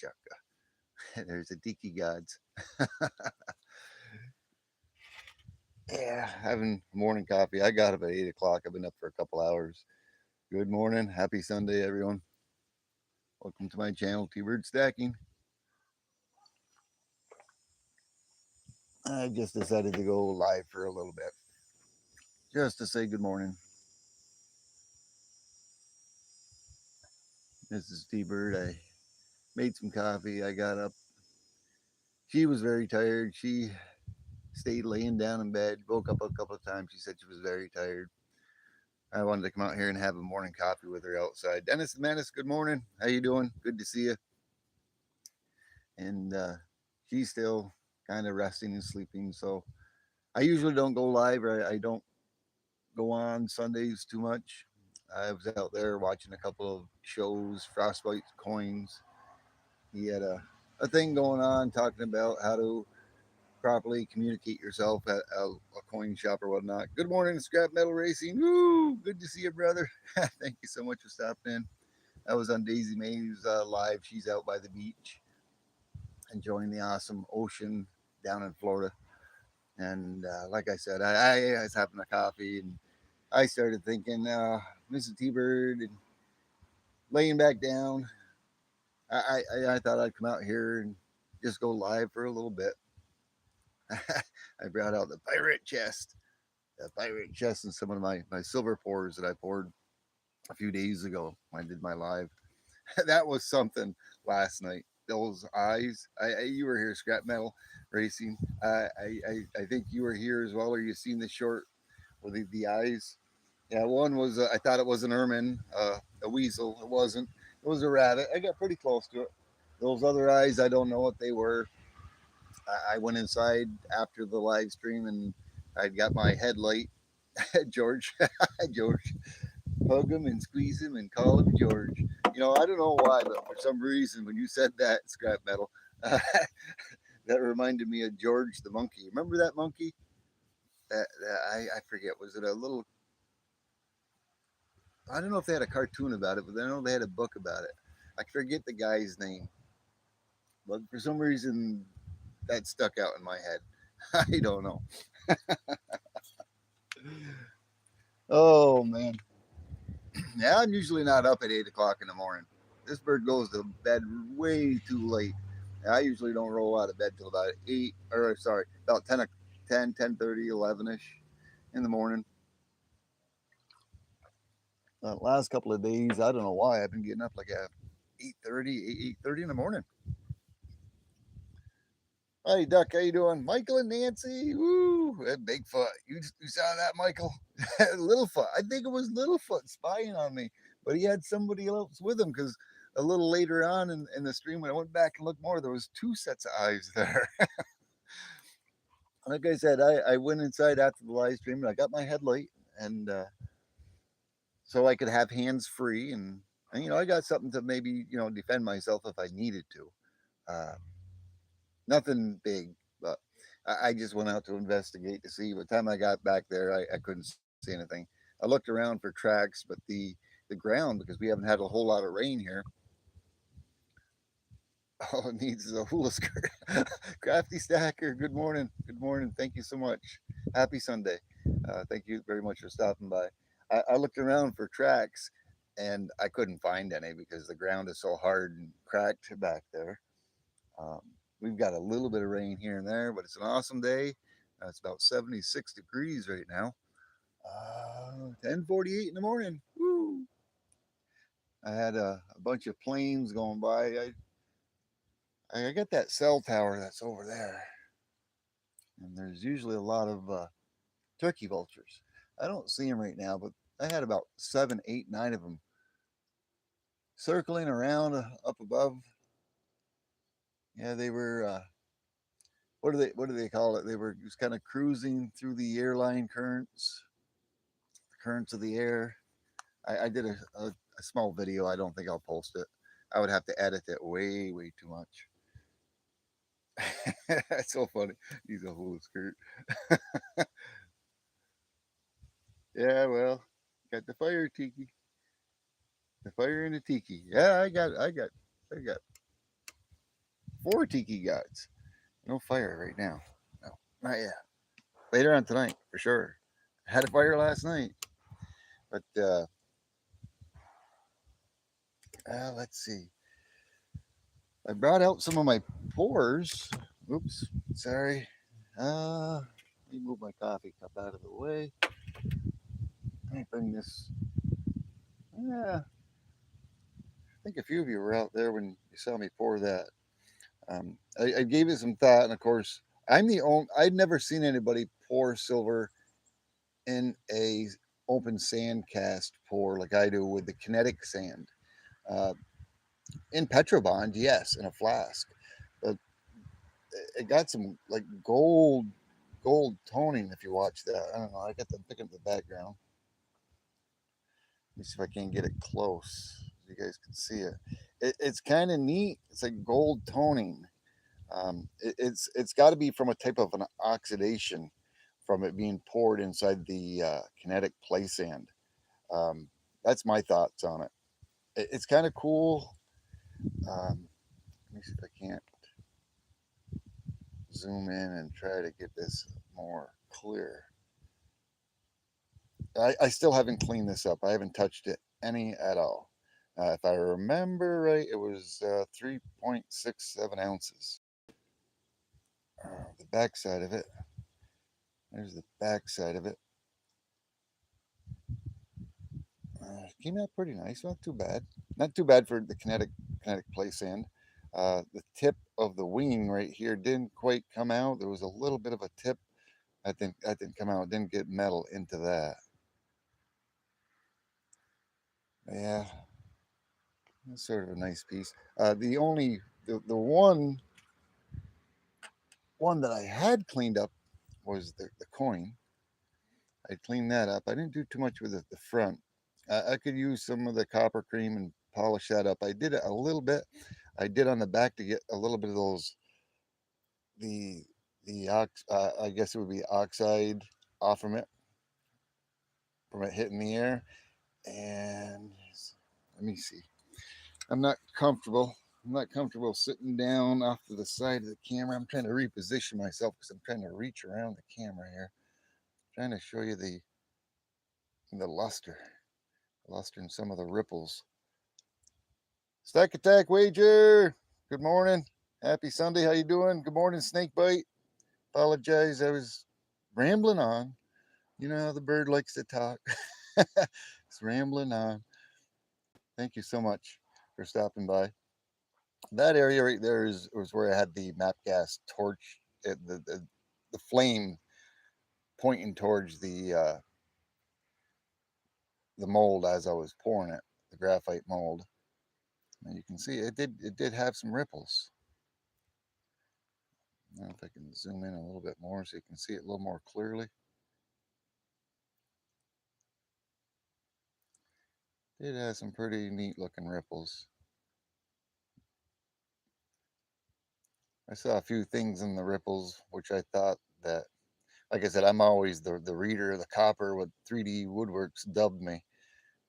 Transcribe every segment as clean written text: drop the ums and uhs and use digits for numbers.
chaka. There's the tiki gods. Yeah, having morning coffee. I got up at 8 o'clock. I've been up for a couple hours. Good morning. Happy Sunday, everyone. Welcome to my channel, T-Bird Stacking. I just decided to go live for a little bit just to say good morning. This is T-Bird. I made some coffee. I got up. She was very tired. She stayed laying down in bed, woke up a couple of times. She said she was very tired. I wanted to come out here and have a morning coffee with her outside. Dennis the Menace, good morning. How you doing? Good to see you. And she's still kind of resting and sleeping. So I usually don't go live, or I don't go on Sundays too much. I was out there watching a couple of shows, Frostbite Coins. He had a thing going on talking about how to properly communicate yourself at a coin shop or whatnot. Good morning, Scrap Metal Racing. Woo! Good to see you, brother. Thank you so much for stopping in. I was on Daisy Mae's live. She's out by the beach enjoying the awesome ocean down in Florida. And like I said, I was having a coffee and I started thinking, Mrs. T Bird, and laying back down. I thought I'd come out here and just go live for a little bit. I brought out the pirate chest, and some of my silver pours that I poured a few days ago when I did my live. That was something last night. Those eyes, you were here, Scrap Metal Racing. I think you were here as well. Or you seen the short with the eyes? Yeah, one was I thought it was an ermine, a weasel. It wasn't. It was a rabbit. I got pretty close to it. Those other eyes, I don't know what they were. I went inside after the live stream and I'd got my headlight. George, George, hug him and squeeze him and call him George. You know, I don't know why, but for some reason, when you said that, Scrap Metal, uh, that reminded me of George the monkey. Remember that monkey? I forget. Was it a little? I don't know if they had a cartoon about it, but I know they had a book about it. I forget the guy's name, but for some reason that stuck out in my head. I don't know. Oh man, yeah, I'm usually not up at 8 o'clock in the morning. This bird goes to bed way too late. I usually don't roll out of bed till about 8, or sorry, about 10:30, 11ish in the morning. Last couple of days, I don't know why I've been getting up like at 8:30 in the morning. Hey, Duck, how you doing? Michael and Nancy, woo, and Bigfoot. You saw that, Michael? Littlefoot. I think it was Littlefoot spying on me, but he had somebody else with him because a little later on in the stream, when I went back and looked more, there was two sets of eyes there. Like I said, I went inside after the live stream and I got my headlight, and so I could have hands free, and you know I got something to maybe defend myself if I needed to. Uh, Nothing big, but I just went out to investigate to see. By the time I got back there, I couldn't see anything. I looked around for tracks, but the ground, because we haven't had a whole lot of rain here, all it needs is a hula skirt. Crafty Stacker, good morning. Good morning. Thank you so much. Happy Sunday. Thank you very much for stopping by. I looked around for tracks and I couldn't find any because the ground is so hard and cracked back there. Um, we've got a little bit of rain here and there, but it's an awesome day. It's about 76 degrees right now. 10:48 in the morning. Woo! I had a bunch of planes going by. I got that cell tower that's over there, and there's usually a lot of turkey vultures. I don't see them right now, but I had about 7, 8, 9 of them circling around up above. Yeah, they were. What do they call it? They were just kind of cruising through the airline currents, the currents of the air. I did a small video. I don't think I'll post it. I would have to edit it way too much. That's so funny. He's a hula skirt. Yeah, well, got the fire tiki, the fire in the tiki. Yeah, I got. 4 tiki gods. No fire right now. No, not yet. Later on tonight, for sure. I had a fire last night, but let's see. I brought out some of my pours. Oops, sorry. Let me move my coffee cup out of the way. Let me bring this. I think a few of you were out there when you saw me pour that. I gave it some thought, and of course, I'm the only. I'd never seen anybody pour silver in a open sand cast pour like I do with the kinetic sand. Uh, in Petrobond, yes, in a flask, but it got some like gold toning. If you watch that, I don't know. I got them picking up the background. Let me see if I can get it close. So you guys can see it. It's kind of neat. It's like gold toning. It's got to be from a type of an oxidation from it being poured inside the kinetic play sand. Um, that's my thoughts on it. It's kind of cool. Let me see if I can't zoom in and try to get this more clear. I still haven't cleaned this up. I haven't touched it any at all. If I remember right, it was 3.67 ounces. The back side of it. There's the back side of it. Came out pretty nice. Not too bad. Not too bad for the kinetic play sand. The tip of the wing right here didn't quite come out. There was a little bit of a tip. I think that didn't come out. Didn't get metal into that. Yeah, that's sort of a nice piece. The one that I had cleaned up was the coin. I cleaned that up. I didn't do too much with the front. I could use some of the copper cream and polish that up. I did it a little bit. I did on the back to get a little bit of those the I guess it would be oxide off from it hitting the air. And let me see. I'm not comfortable. I'm not comfortable sitting down off to the side of the camera. I'm trying to reposition myself because I'm trying to reach around the camera here. I'm trying to show you the luster and some of the ripples. Stack Attack Wager. Good morning. Happy Sunday. How you doing? Good morning, Snakebite. Apologize. I was rambling on. You know how the bird likes to talk. It's rambling on. Thank you so much for stopping by. That area right there was where I had the map gas torch, the flame pointing towards the mold as I was pouring it, the graphite mold. And you can see it did have some ripples. I don't know if I can zoom in a little bit more so you can see it a little more clearly. It has some pretty neat looking ripples. I saw a few things in the ripples which I thought that, like I said, I'm always the reader, the copper, what 3D Woodworks dubbed me.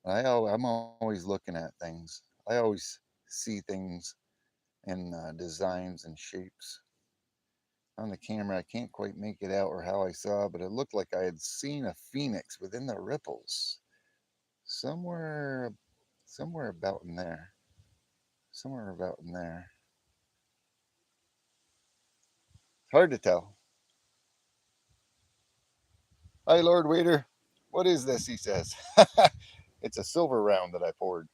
I'm always looking at things. I always see things in designs and shapes. On the camera, I can't quite make it out or how I saw, but it looked like I had seen a phoenix within the ripples. Somewhere, somewhere about in there. Somewhere about in there. Hard to tell. Hi, Lord Waiter. What is this? He says. It's a silver round that I poured.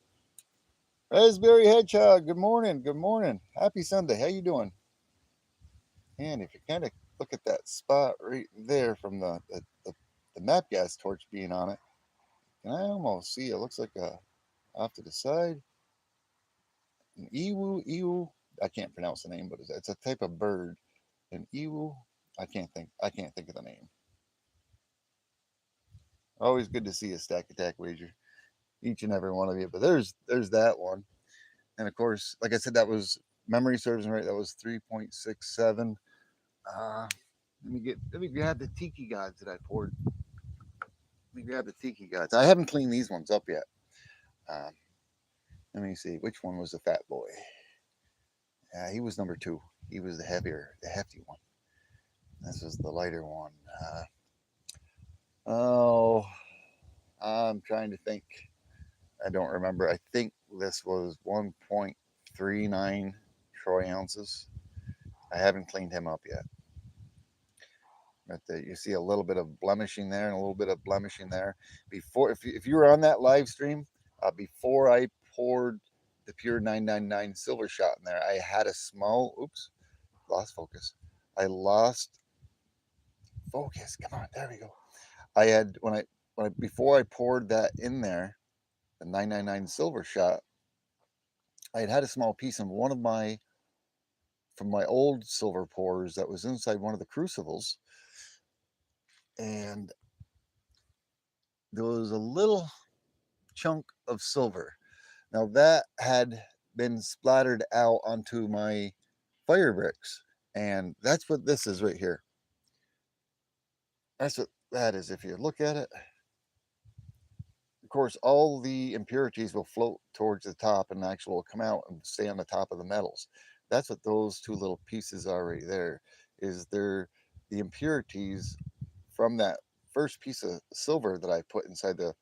Raspberry Hedgehog. Good morning. Good morning. Happy Sunday. How you doing? And if you kind of look at that spot right there from the map gas torch being on it, can I almost see it looks like a off to the side an ewu. I can't pronounce the name, but it's a type of bird. An ewu. I can't think of the name. Always good to see a Stack Attack Wager, each and every one of you. But there's that one, and of course, like I said, that was memory serves me right. That was 3.67. Let me grab the tiki gods that I poured. Let me grab the tiki gods. I haven't cleaned these ones up yet. Um, let me see which one was the fat boy. Yeah, he was number two. He was the heavier, the hefty one. This is the lighter one. Oh, I'm trying to think. I don't remember. I think this was 1.39 troy ounces. I haven't cleaned him up yet. But you see a little bit of blemishing there and a little bit of blemishing there. Before, if you were on that live stream, before I poured the pure 999 silver shot in there, I had a small, oops, lost focus. I lost focus. Come on, there we go. I had when I before I poured that in there, the 999 silver shot, I had a small piece in one of my from my old silver pours that was inside one of the crucibles, and there was a little chunk of silver. Now that had been splattered out onto my fire bricks, and that's what this is right here. That's what that is. If you look at it, of course, all the impurities will float towards the top and actually will come out and stay on the top of the metals. That's what those two little pieces are right there. Is they're the impurities from that first piece of silver that I put inside the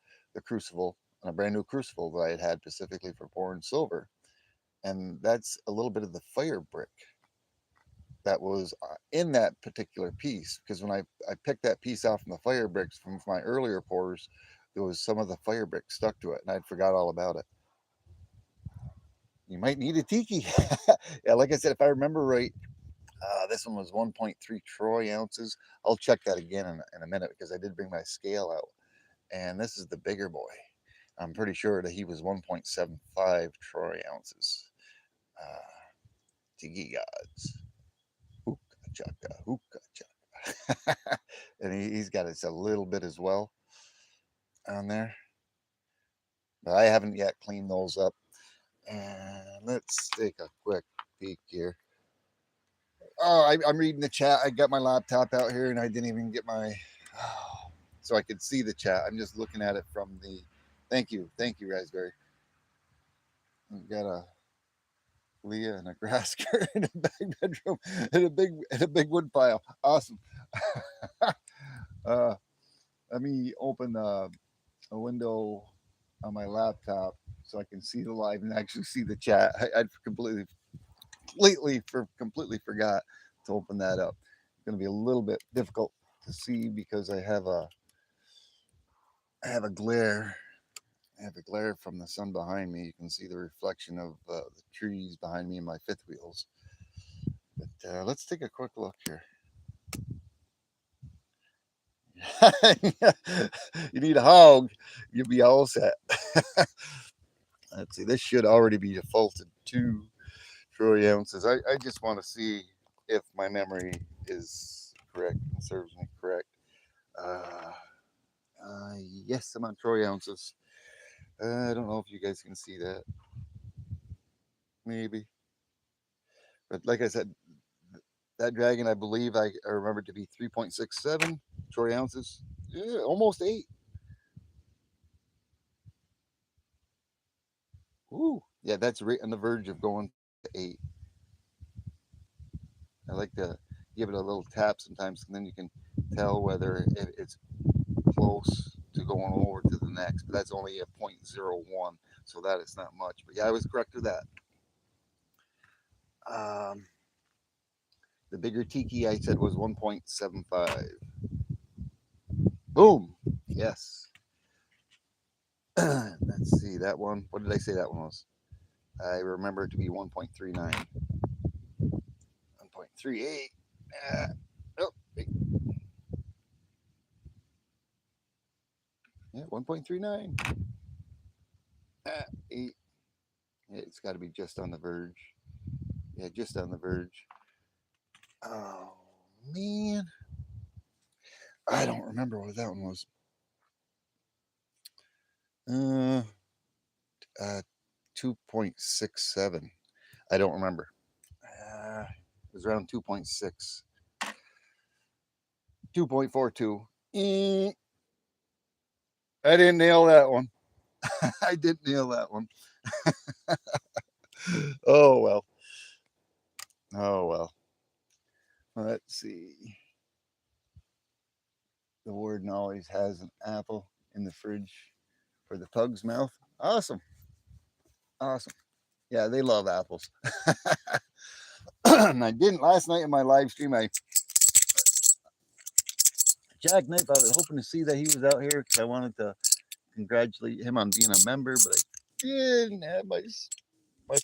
crucible, on a brand new crucible that I had specifically for pouring silver. And that's a little bit of the fire brick that was in that particular piece. Because when I picked that piece out from the fire bricks from my earlier pours, there was some of the fire brick stuck to it, and I'd forgot all about it. You might need a tiki. Yeah, like I said, if I remember right, this one was 1.3 troy ounces. I'll check that again in a minute because I did bring my scale out. And this is the bigger boy. I'm pretty sure that he was 1.75 troy ounces. Uh, Tiki gods. Hookah chaka, hookah chaka. And he's got a little bit as well on there. But I haven't yet cleaned those up. And let's take a quick peek here. Oh, I'm reading the chat. I got my laptop out here and I didn't even get my. Oh, so I could see the chat. I'm just looking at it from the. Thank you, Raspberry. We've got a Leah and a grass skirt in a back bedroom and a big wood pile. Awesome. uh, Let me open a window on my laptop so I can see the live and actually see the chat. I'd completely forgot to open that up. It's going to be a little bit difficult to see because I have a glare. I have a glare from the sun behind me. You can see the reflection of the trees behind me and my fifth wheels. But let's take a quick look here. You need a hog, you'll be all set. Let's see, this should already be defaulted to troy ounces. I just want to see if my memory is correct and serves me correct. Uh, yes, I'm on troy ounces. I don't know if you guys can see that. Maybe. But like I said, that dragon, I believe I remember to be 3.67 troy ounces. Yeah, almost 8. Ooh, yeah, that's right on the verge of going to 8. I like to give it a little tap sometimes, and then you can tell whether it's close to going over to the next. But that's only a 0.01, so that is not much. But yeah, I was correct with that. Um, the bigger tiki I said was 1.75. Boom. Yes. Let's see that one. What did I say that one was? I remember it to be 1.39. 1.38. Oh, yeah, 1.39. 8. Yeah, it's got to be just on the verge. Yeah, just on the verge. Oh, man. I don't remember what that one was. Uh, 2.67. I don't remember. It was around 2.6. 2.42. I didn't nail that one. I didn't nail that one. Oh, well. Oh well. Let's see. The warden always has an apple in the fridge for the pug's mouth. Awesome. Awesome. Yeah, they love apples. And I didn't last night in my live stream. I Jack Knife, I was hoping to see that he was out here because I wanted to congratulate him on being a member, but I didn't have my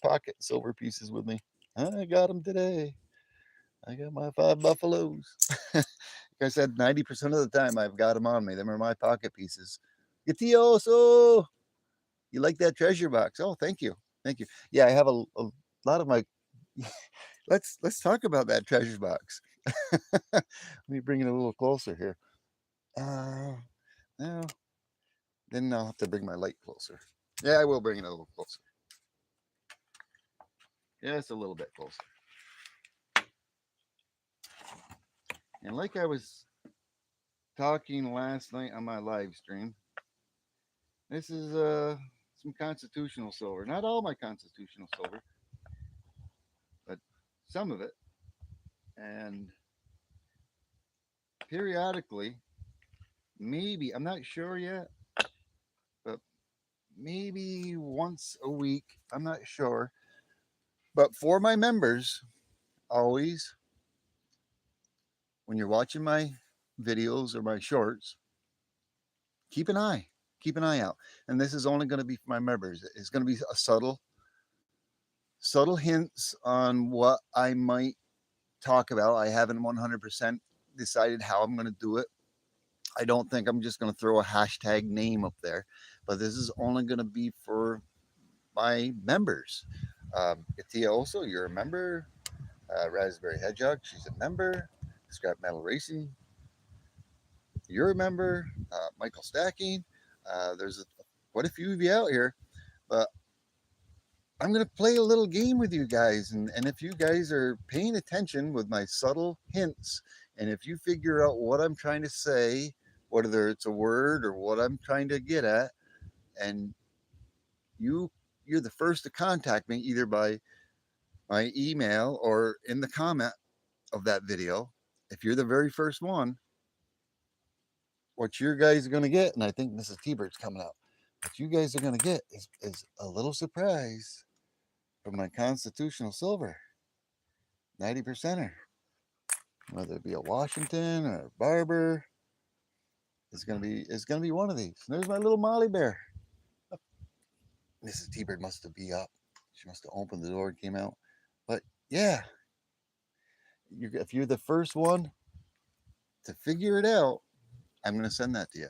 pocket silver pieces with me. I got them today. I got my 5 buffaloes. Like I said, 90% of the time I've got them on me. Them are my pocket pieces. Gatioso! You like that treasure box? Oh, thank you. Thank you. Yeah, I have a lot of my. Let's talk about that treasure box. Let me bring it a little closer here. No, then I'll have to bring my light closer. Yeah, I will bring it a little closer. Yeah, it's a little bit closer. And like I was talking last night on my live stream, this is some constitutional silver. Not all my constitutional silver, but some of it. And periodically, maybe, I'm not sure yet, but maybe once a week, I'm not sure. But for my members, always, when you're watching my videos or my shorts, keep an eye. Keep an eye out. And this is only going to be for my members. It's going to be a subtle hints on what I might talk about. I haven't 100% decided how I'm going to do it. I don't think I'm just going to throw a hashtag name up there, but this is only going to be for my members. Katia also, you're a member. Raspberry Hedgehog, she's a member. Scrap Metal Racing, you're a member. Michael Stacking, there's quite a few of you out here, but I'm going to play a little game with you guys. And if you guys are paying attention with my subtle hints, and if you figure out what I'm trying to say, whether it's a word or what I'm trying to get at, and you you're the first to contact me either by my email or in the comment of that video. If you're the very first one, what you guys are going to get, and I think Mrs. T-Bird's coming up, what you guys are going to get is a little surprise from my constitutional silver 90 percenter, whether it be a Washington or a Barber. It's gonna be one of these. And there's my little Molly bear. Mrs. T-Bird must have been up. She must have opened the door and came out. But yeah, if you're the first one to figure it out, I'm gonna send that to you.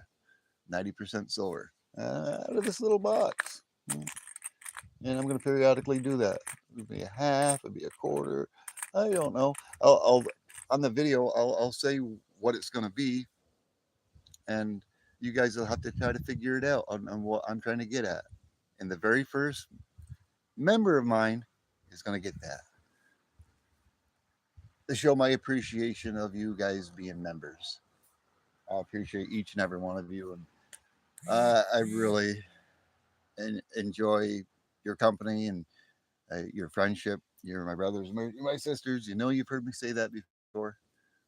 90% silver out of this little box. And I'm going to periodically do that. It'll be a half, it'll be a quarter. I don't know. I'll on the video, I'll say what it's going to be, and you guys will have to try to figure it out on what I'm trying to get at. And the very first member of mine is going to get that to show my appreciation of you guys being members. I appreciate each and every one of you, and I really enjoy your company and your friendship. You're my brothers, my sisters. You know, you've heard me say that before.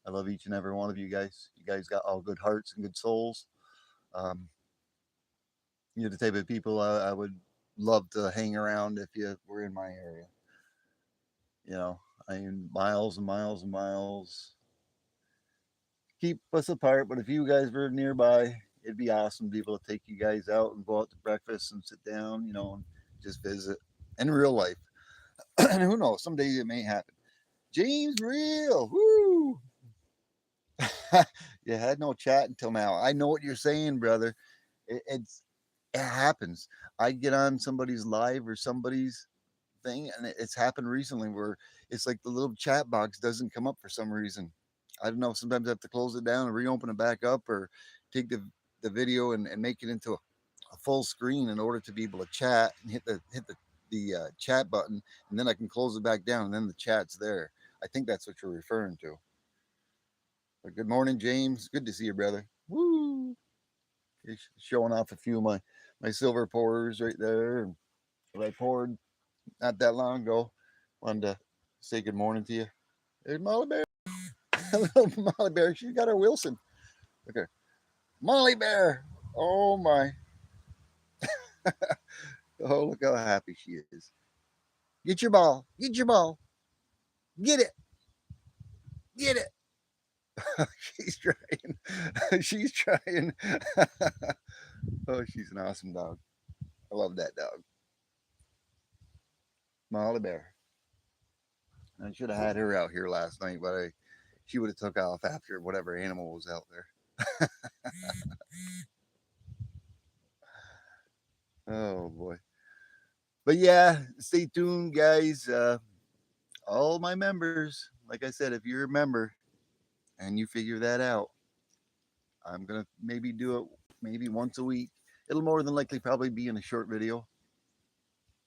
I love each and every one of you guys. You guys got all good hearts and good souls. Um, you're the type of people I would love to hang around if you were in my area. You know, I mean, miles and miles and miles keep us apart, but if you guys were nearby, it'd be awesome to be able to take you guys out and go out to breakfast and sit down, you know, and just visit in real life. And who knows, someday it may happen. James Real, woo! You had no chat until now. I know what you're saying, brother. It happens. I get on somebody's live or somebody's thing, and it's happened recently where it's like the little chat box doesn't come up for some reason. I don't know. Sometimes I have to close it down and reopen it back up, or take the video and make it into a full screen in order to be able to chat and hit the chat button, and then I can close it back down, and then the chat's there. I think that's what you're referring to. But good morning, James. Good to see you, brother. Woo! Showing off a few of my silver pourers right there that I poured not that long ago. Wanted to say good morning to you. Hey, Molly Bear. Hello, Molly Bear. She got her Wilson. Look at her. Molly Bear. Oh, my. Oh, look how happy she is. Get your ball. Get your ball. Get it. Get it. She's trying. She's trying. Oh, she's an awesome dog. I love that dog. Molly Bear. I should have had her out here last night, but she would have took off after whatever animal was out there. Oh boy. But yeah, stay tuned, guys. All my members, like I said, if you're a member and you figure that out, I'm gonna maybe do it maybe once a week. It'll more than likely probably be in a short video.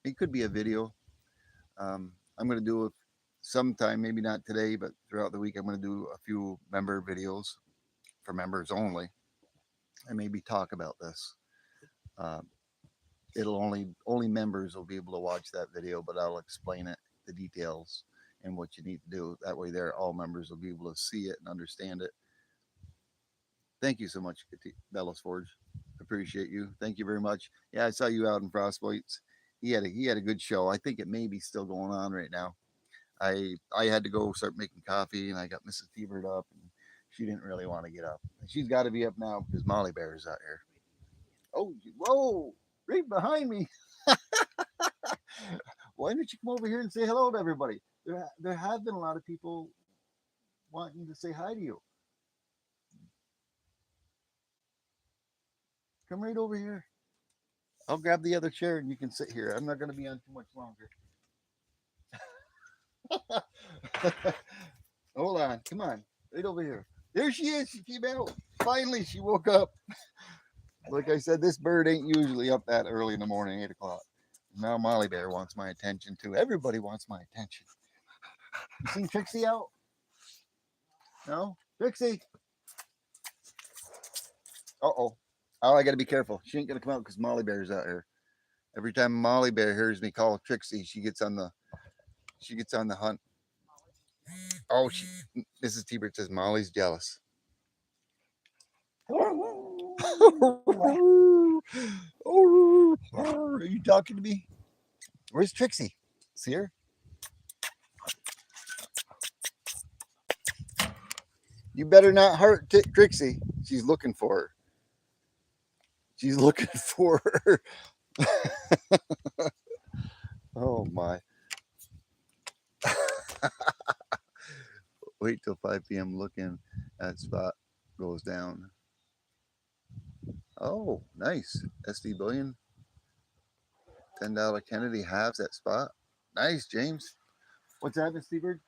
It could be a video. I'm gonna do it sometime, maybe not today, but throughout the week. I'm gonna do a few member videos for members only, and maybe talk about this. Um, it'll only members will be able to watch that video, but I'll explain it, the details, and what you need to do. That way, there all members will be able to see it and understand it. Thank you so much, Bellas Forge. Appreciate you. Thank you very much. Yeah, I saw you out in Frostbites. He had a good show. I think it may be still going on right now. I had to go start making coffee, and I got Mrs. T-Bird up, and she didn't really want to get up. She's got to be up now because Molly Bear is out here. Oh, whoa! Right behind me. Why don't you come over here and say hello to everybody? There have been a lot of people wanting to say hi to you. Come right over here. I'll grab the other chair and you can sit here. I'm not going to be on too much longer. Hold on. Come on. Right over here. There she is. She came out. Finally, she woke up. Like I said, this bird ain't usually up that early in the morning, 8 o'clock. Now Molly Bear wants my attention too. Everybody wants my attention. You seen Trixie out? No? Trixie. Uh-oh. Oh, I got to be careful. She ain't going to come out because Molly Bear's out here. Every time Molly Bear hears me call Trixie, she gets on the hunt. Oh, Mrs. T-Bird says Molly's jealous. Are you talking to me? Where's Trixie? See her? You better not hurt Trixie. She's looking for her. She's looking for her. Oh my. Wait till 5 p.m. Looking at spot goes down. Oh, nice. SD Billion. $10 Kennedy halves that spot. Nice, James. What's that, Miss Seabird?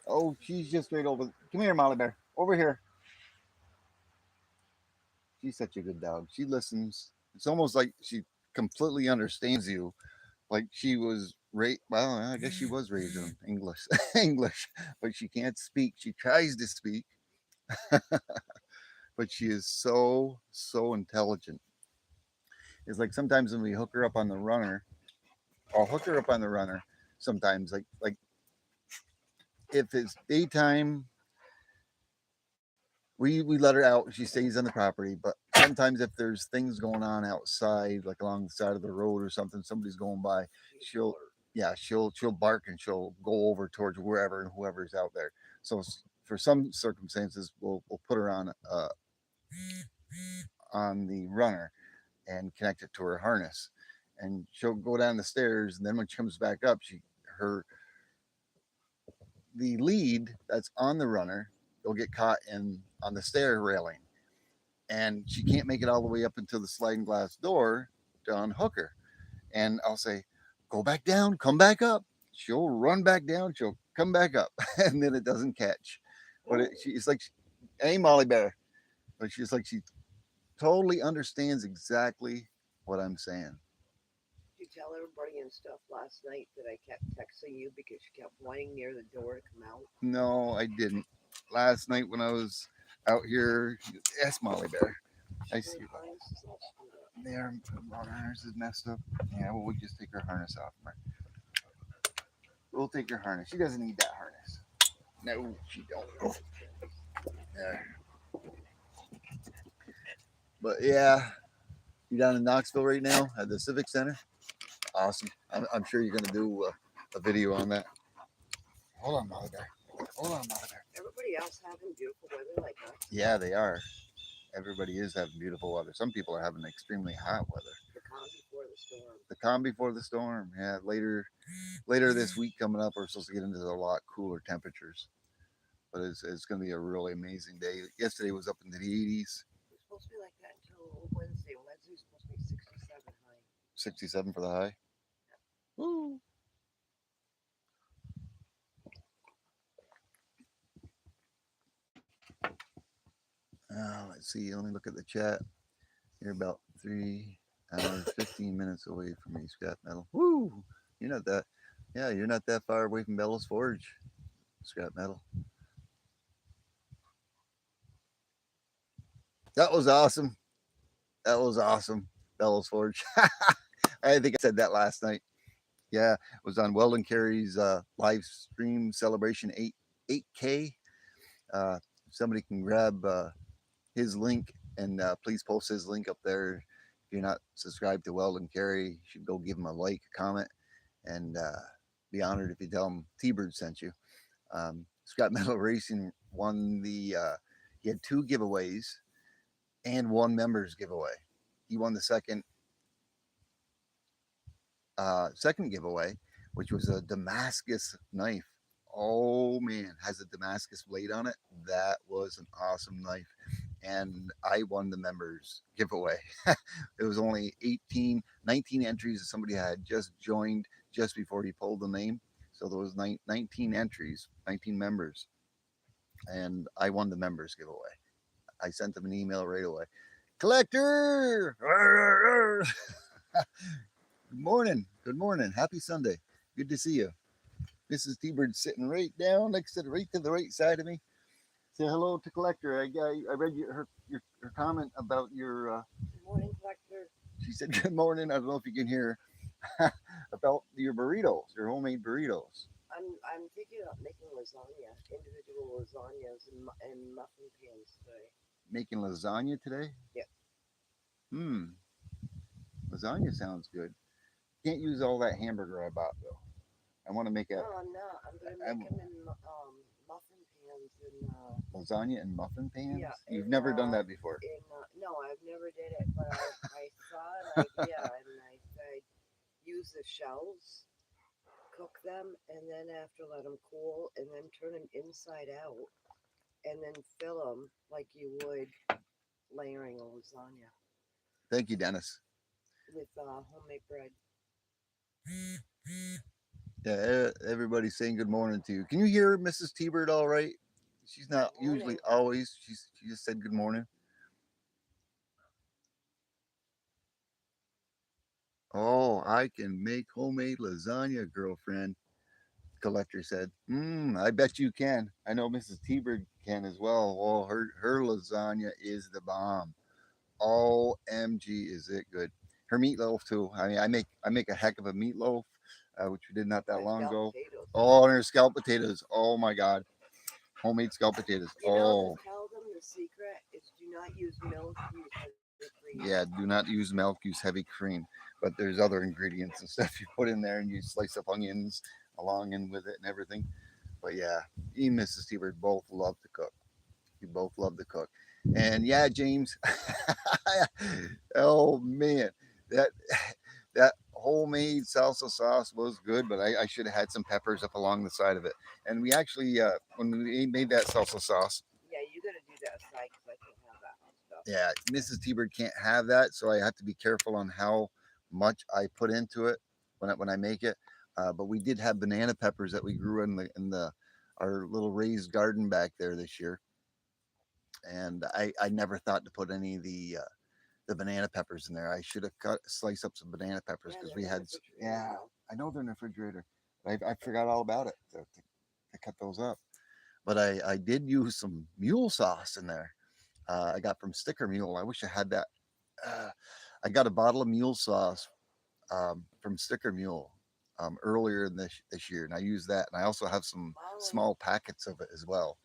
Oh, she's just right over. Come here, Molly Bear. Over here. She's such a good dog. She listens. It's almost like she completely understands you. Like she was raised. Well, I guess she was raised in English, English, but she can't speak. She tries to speak, but she is so intelligent. It's like sometimes when we hook her up on the runner, I'll hook her up on the runner. Sometimes, like if it's daytime, we let her out. She stays on the property. But sometimes if there's things going on outside, like along the side of the road or something, somebody's going by, she'll she'll bark and she'll go over towards wherever and whoever's out there. So for some circumstances, we'll put her on the runner and connect it to her harness, and she'll go down the stairs. And then when she comes back up, her the lead that's on the runner will get caught in on the stair railing, and she can't make it all the way up into the sliding glass door to unhook her. And I'll say, go back down, come back up. She'll run back down, she'll come back up, and then it doesn't catch. But it's like, hey, Molly Bear. But she's like, she totally understands exactly what I'm saying. Did you tell everybody and stuff last night that I kept texting you because you kept whining near the door to come out? No, I didn't. Last night when I was out here, yes, Molly Bear. I see. There, our harness is messed up. Yeah, well, we just take our harness off. We'll take your harness. She doesn't need that harness. No, she don't. There. But yeah, you down in Knoxville right now at the Civic Center? Awesome. I'm sure you're gonna do a video on that. Hold on, mother bear. Hold on, mother bear. Everybody else having beautiful weather like us. Yeah, they are. Everybody is having beautiful weather. Some people are having extremely hot weather. The calm before the storm. The calm before the storm. Yeah, later this week coming up, we're supposed to get into a lot cooler temperatures. But it's going to be a really amazing day. Yesterday was up into the 80s. It's supposed to be like that until Wednesday. Wednesday's supposed to be 67 high. 67 for the high. Woo! Let's see. Let me look at the chat. You're about 3 hours, 15 minutes away from me, Scrap Metal. Woo! You're not that. Yeah, you're not that far away from Bellows Forge, Scrap Metal. That was awesome. That was awesome, Bellows Forge. I think I said that last night. Yeah, it was on Weldon Carey's live stream celebration 8K. Somebody can grab his link and please post his link up there. If you're not subscribed to Weldon Carey, you should go give him a like, a comment, and be honored if you tell him T-Bird sent you. Scrap Metal Racing won the, he had 2 giveaways and 1 members giveaway. He won the second giveaway, which was a Damascus knife. Oh man, has a Damascus blade on it. That was an awesome knife. And I won the members giveaway. It was only 19 entries. Somebody had just joined just before he pulled the name. So there was 19 entries, 19 members. And I won the members giveaway. I sent them an email right away. Collector! Good morning. Good morning. Happy Sunday. Good to see you. Mrs. T-Bird sitting right down next to the right side of me. Say hello to Collector. I read her comment about your. Good morning, Collector. She said good morning. I don't know if you can hear about your burritos, your homemade burritos. I'm thinking about making lasagna, individual lasagnas and muffin pans today. Making lasagna today? Yeah. Lasagna sounds good. Can't use all that hamburger I bought though. I want to make a. No, I'm not. I'm gonna make them in muffin pans and. Lasagna and muffin pans? Yeah. You've never done that before. No, I've never did it, but I saw an idea and I said use the shells, cook them, and then after let them cool, and then turn them inside out, and then fill them like you would layering a lasagna. Thank you, Dennis. With homemade bread. Yeah, everybody's saying good morning to you. Can you hear Mrs. T-Bird all right? She's not usually always. She just said good morning. Oh, I can make homemade lasagna, girlfriend. Collector said. I bet you can. I know Mrs. T-Bird can as well. Oh, her lasagna is the bomb. OMG, is it good? Her meatloaf too. I mean, I make a heck of a meatloaf, which we did not that long ago. Potatoes. Oh, and her scalloped potatoes. Oh my God, homemade scalloped potatoes. Tell them the secret is do not use milk. Use heavy cream. Yeah, do not use milk. Use heavy cream. But there's other ingredients and stuff you put in there, and you slice up onions along in with it and everything. But yeah, you and Mrs. T-Bird both love to cook. You both love to cook. And yeah, James. Oh man, that homemade salsa sauce was good, but I should have had some peppers up along the side of it. And we actually, when we made that salsa sauce. Yeah, you got to do that aside because I can't have that stuff. Yeah, Mrs. T-Bird can't have that, so I have to be careful on how much I put into it when I make it. But we did have banana peppers that we grew in our little raised garden back there this year. And I never thought to put any of the banana peppers in there. I should have sliced up some banana peppers because we had. Yeah, I know they're in the refrigerator. I forgot all about it to cut those up. But I did use some mule sauce in there. I got from Sticker Mule. I wish I had that. I got a bottle of mule sauce from Sticker Mule. earlier in this year, and I use that. And I also have some Molly. small packets of it as well.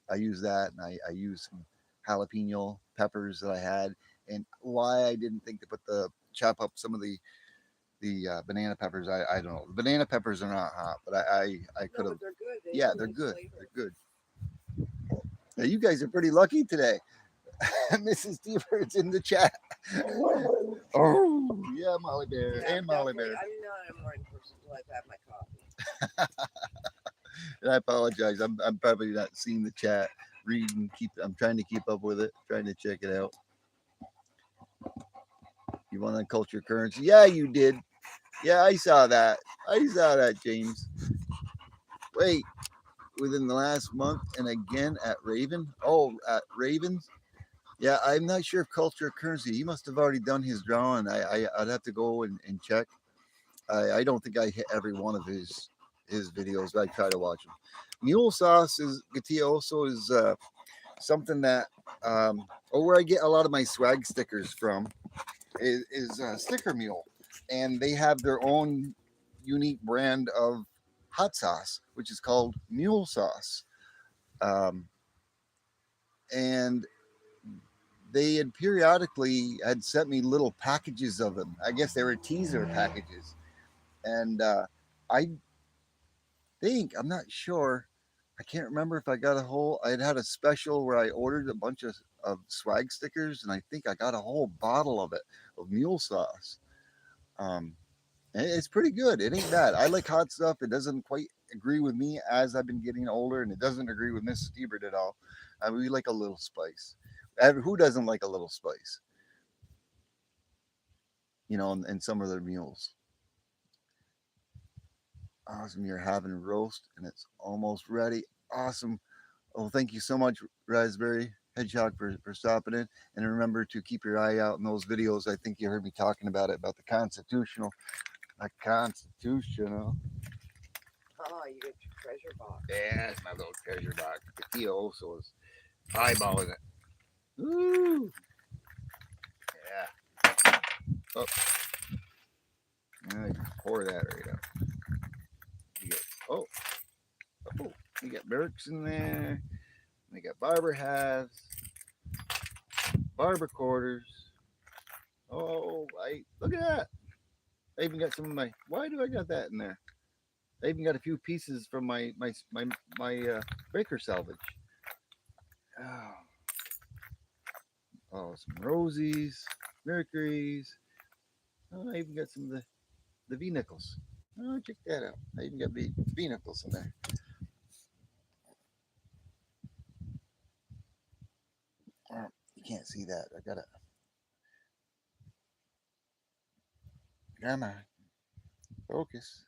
I use that, and I use some jalapeno peppers that I had. And why I didn't think to put the chop up some of the banana peppers, I don't know. The banana peppers are not hot, but I could No, have. but they're good. They Yeah, have a they're nice good. flavor. They're good. Now, you guys are pretty lucky today. Mrs. Stever's in the chat. Oh, yeah, Molly Bear Yeah, and Molly definitely. Bear. I'm not a morning person until I've had my coffee. And I apologize. I'm probably not seeing the chat, reading. I'm trying to keep up with it, trying to check it out. You want on culture currency? Yeah, you did. Yeah, I saw that. I saw that, James. Wait, within the last month and again at Raven. Oh, at Ravens. Yeah, I'm not sure if culture currency. He must have already done his drawing. I'd have to go and check. I don't think I hit every one of his videos, but I try to watch them. Mule sauce is Gatia also is something that where I get a lot of my swag stickers from is Sticker Mule, and they have their own unique brand of hot sauce, which is called Mule sauce, um, and they had periodically had sent me little packages of them. I guess they were teaser packages, and I think I'm not sure. I can't remember if I got a whole. I had a special where I ordered a bunch of swag stickers, and I think I got a whole bottle of it of mule sauce. Um, and it's pretty good. It ain't bad. I like hot stuff. It doesn't quite agree with me as I've been getting older, and it doesn't agree with Mrs. Ebert at all. We like a little spice. Who doesn't like a little spice? You know, and some of their meals. Awesome. You're having roast, and it's almost ready. Awesome. Oh, thank you so much, Raspberry Hedgehog, for stopping in. And remember to keep your eye out in those videos. I think you heard me talking about it, about the constitutional. The constitutional. Oh, you get your treasure box. Yeah, it's my little treasure box. The Kia also is eyeballing it. Ooh. Yeah. Oh, I pour that right out. You get, oh, you got Mercs in there. We got barber halves, barber quarters. Oh, look at that. I even got some of my. Why do I got that in there? I even got a few pieces from my breaker salvage. Oh, some Rosies, Mercuries. Oh, I even got some of the V nickels. Oh, check that out. I even got V nickels in there. Oh, you can't see that. I gotta. Come on, focus.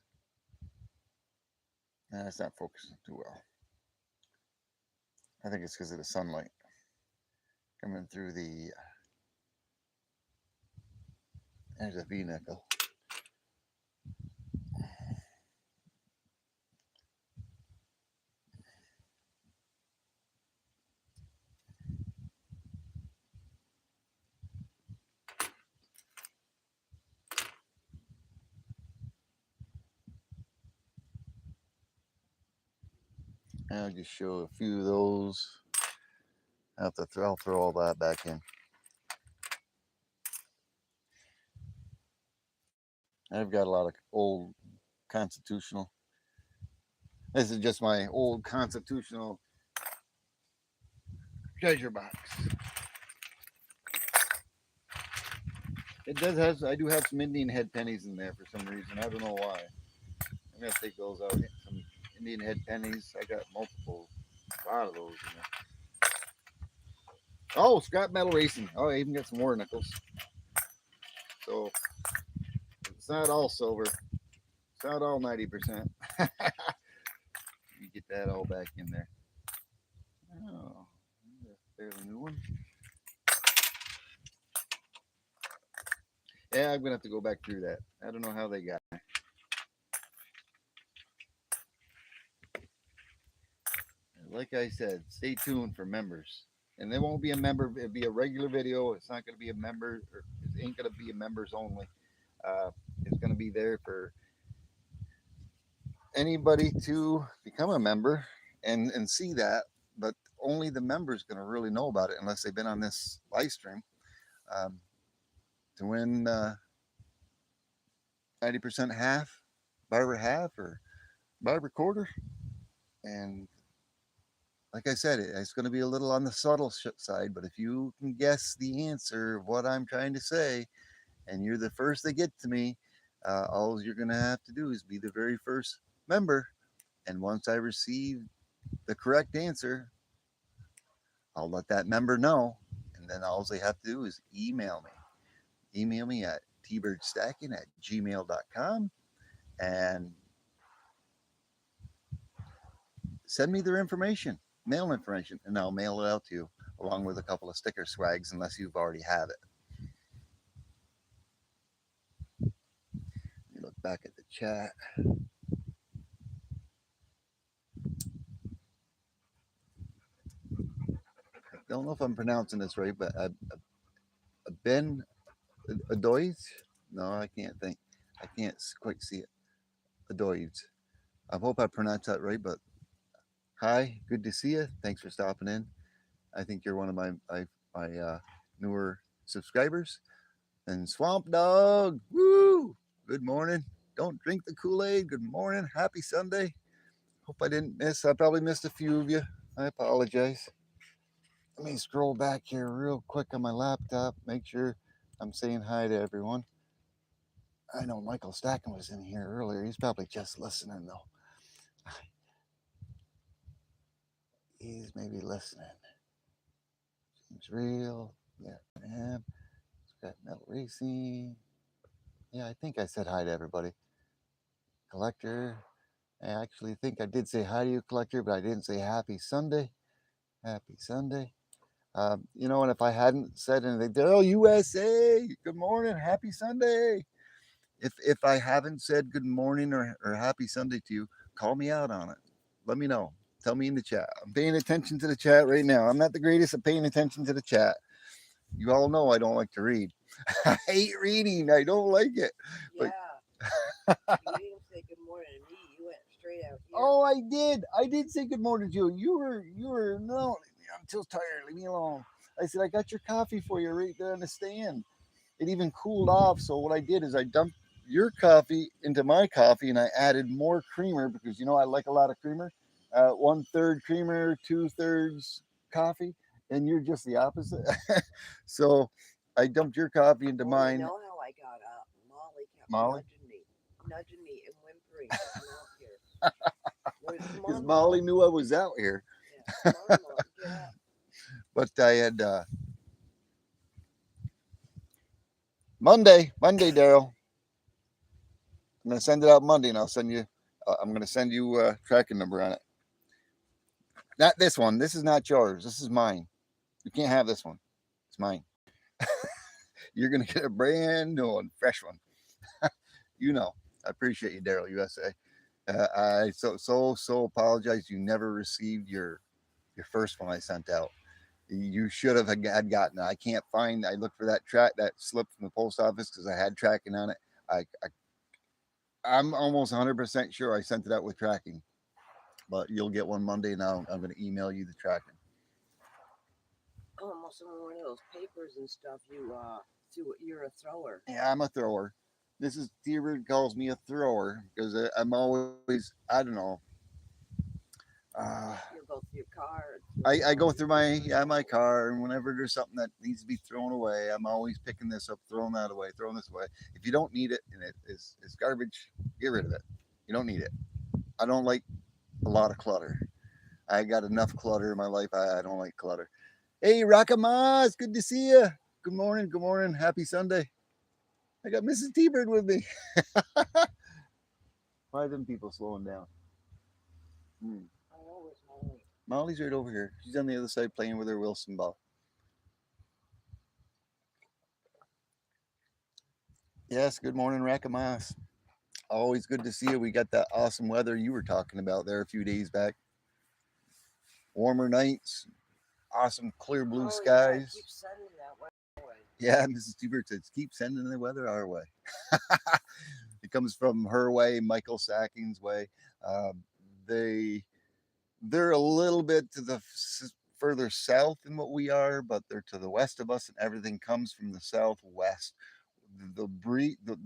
No, it's not focusing too well. I think it's because of the sunlight coming through the. There's a V nickel. I'll just show a few of those. I'll throw all that back in. I've got a lot of old constitutional. This is just my old constitutional treasure box. It does have. I do have some Indian head pennies in there for some reason. I don't know why. I'm gonna take those out. Some Indian head pennies. I got a lot of those in there. Oh, scrap metal racing. Oh, I even got some war nickels. So it's not all silver. It's not all 90%. You get that all back in there. Oh, there's a new one. Yeah, I'm gonna have to go back through that. I don't know how they got there. Like I said, stay tuned for members. And there won't be a member. It'll be a regular video. It's not going to be a member. Or it ain't going to be a members only. It's going to be there for anybody to become a member and see that, but only the members going to really know about it unless they've been on this live stream. Um, to win 90% half, Barber half, or Barber quarter, and like I said, it's going to be a little on the subtle side, but if you can guess the answer of what I'm trying to say, and you're the first to get to me, all you're going to have to do is be the very first member. And once I receive the correct answer, I'll let that member know. And then all they have to do is email me. Email me at tbirdstacking@gmail.com and send me their information, mail information, and I'll mail it out to you along with a couple of sticker swags unless you've already have it. Let me look back at the chat. I don't know if I'm pronouncing this right, but Ben Adoiz? No, I can't think. I can't quite see it. Adoiz. I hope I pronounced that right, but hi, good to see you. Thanks for stopping in. I think you're one of my newer subscribers. And Swamp Dog, woo! Good morning. Don't drink the Kool-Aid. Good morning. Happy Sunday. Hope I didn't miss. I probably missed a few of you. I apologize. Let me scroll back here real quick on my laptop. Make sure I'm saying hi to everyone. I know Michael Stacken was in here earlier. He's probably just listening though. He's maybe listening. Seems real. Yeah, I am. Scrap Metal Racing. Yeah, I think I said hi to everybody. Collector. I actually think I did say hi to you, Collector, but I didn't say happy Sunday. Happy Sunday. And if I hadn't said anything, Daryl USA, good morning, happy Sunday. If I haven't said good morning or happy Sunday to you, call me out on it. Let me know. Tell me in the chat. I'm paying attention to the chat right now. I'm not the greatest at paying attention to the chat. You all know I don't like to read. I hate reading. I don't like it. Yeah. But you didn't say good morning to me. You went straight out here. oh, I did. I did say good morning to you. You were no. I'm too tired. Leave me alone. I said I got your coffee for you right there on the stand. It even cooled off. So what I did is I dumped your coffee into my coffee and I added more creamer because I like a lot of creamer. 1/3 creamer, 2/3 coffee, and you're just the opposite. So I dumped your coffee into mine. You know how I got up? Molly kept nudging me and whimpering. I'm out here. Because Molly knew I was out here. Yeah, come on, Mom, get up. But I had Monday, Daryl. I'm gonna send it out Monday, and I'll send you. I'm gonna send you a tracking number on it. Not this one. This is not yours. This is mine. You can't have this one. It's mine. You're gonna get a brand new one, fresh one. I appreciate you, Daryl USA. I so apologize. You never received your first one I sent out. You should have had gotten it. I can't find. I looked for that slip from the post office because I had tracking on it. I'm almost 100% sure I sent it out with tracking, but you'll get one Monday. Now I'm going to email you the tracking. Almost on one of those papers and stuff. You're a thrower. Yeah, I'm a thrower. This is T-Bird calls me a thrower because I'm always, I don't know. You'll go through your car. I go through my car, and whenever there's something that needs to be thrown away, I'm always picking this up, throwing that away, throwing this away. If you don't need it and it's garbage, get rid of it. You don't need it. I don't like a lot of clutter. I got enough clutter in my life. I don't like clutter. Hey, Rakamas, good to see you. Good morning. Good morning. Happy Sunday. I got Mrs. T-Bird with me. Why are them people slowing down? Where's Molly? Molly's right over here. She's on the other side playing with her Wilson ball. Yes, good morning, Rakamas. Always good to see you. We got that awesome weather you were talking about there a few days back. Warmer nights, awesome clear blue skies. Keep sending that way. Yeah, Mrs. T-Bird says, keep sending the weather our way. It comes from her way, Michael Sacking's way. Uh, they they're a little bit to the further south than what we are, but they're to the west of us, and everything comes from the southwest. The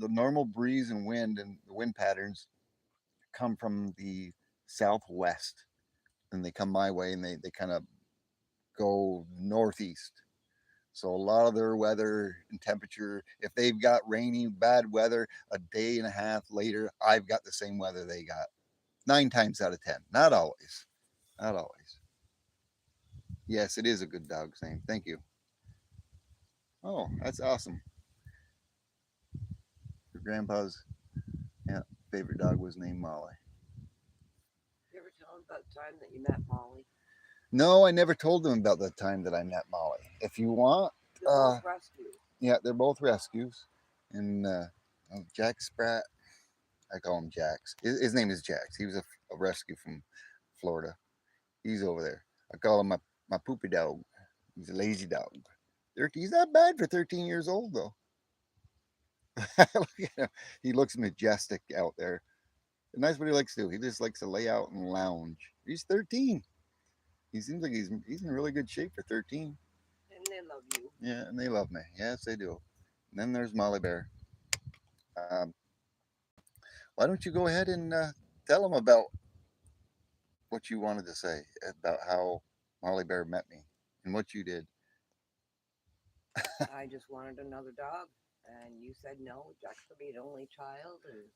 normal breeze and the wind patterns come from the southwest, and they come my way, and they kind of go northeast. So a lot of their weather and temperature, if they've got rainy, bad weather, a day and a half later, I've got the same weather they got. 9 times out of 10. Not always. Not always. Yes, it is a good dog's name. Thank you. Oh, that's awesome. Your grandpa's, yeah, favorite dog was named Molly. You ever tell him about the time that you met Molly? No, I never told them about the time that I met Molly. If you want, They're both rescues. yeah, they're both rescues. And Jack Spratt, I call him Jax. His name is Jax. He was a rescue from Florida. He's over there. I call him my poopy dog. He's a lazy dog. He's not bad for 13 years old, though. Look at him. He looks majestic out there. And that's what he likes to do. He just likes to lay out and lounge. He's 13. He seems like he's in really good shape for 13. And they love you. Yeah, and they love me. Yes, they do. And then there's Molly Bear. Um, why don't you go ahead and tell them about what you wanted to say about how Molly Bear met me and what you did? I just wanted another dog, and you said no. Jack's gonna be an only child, and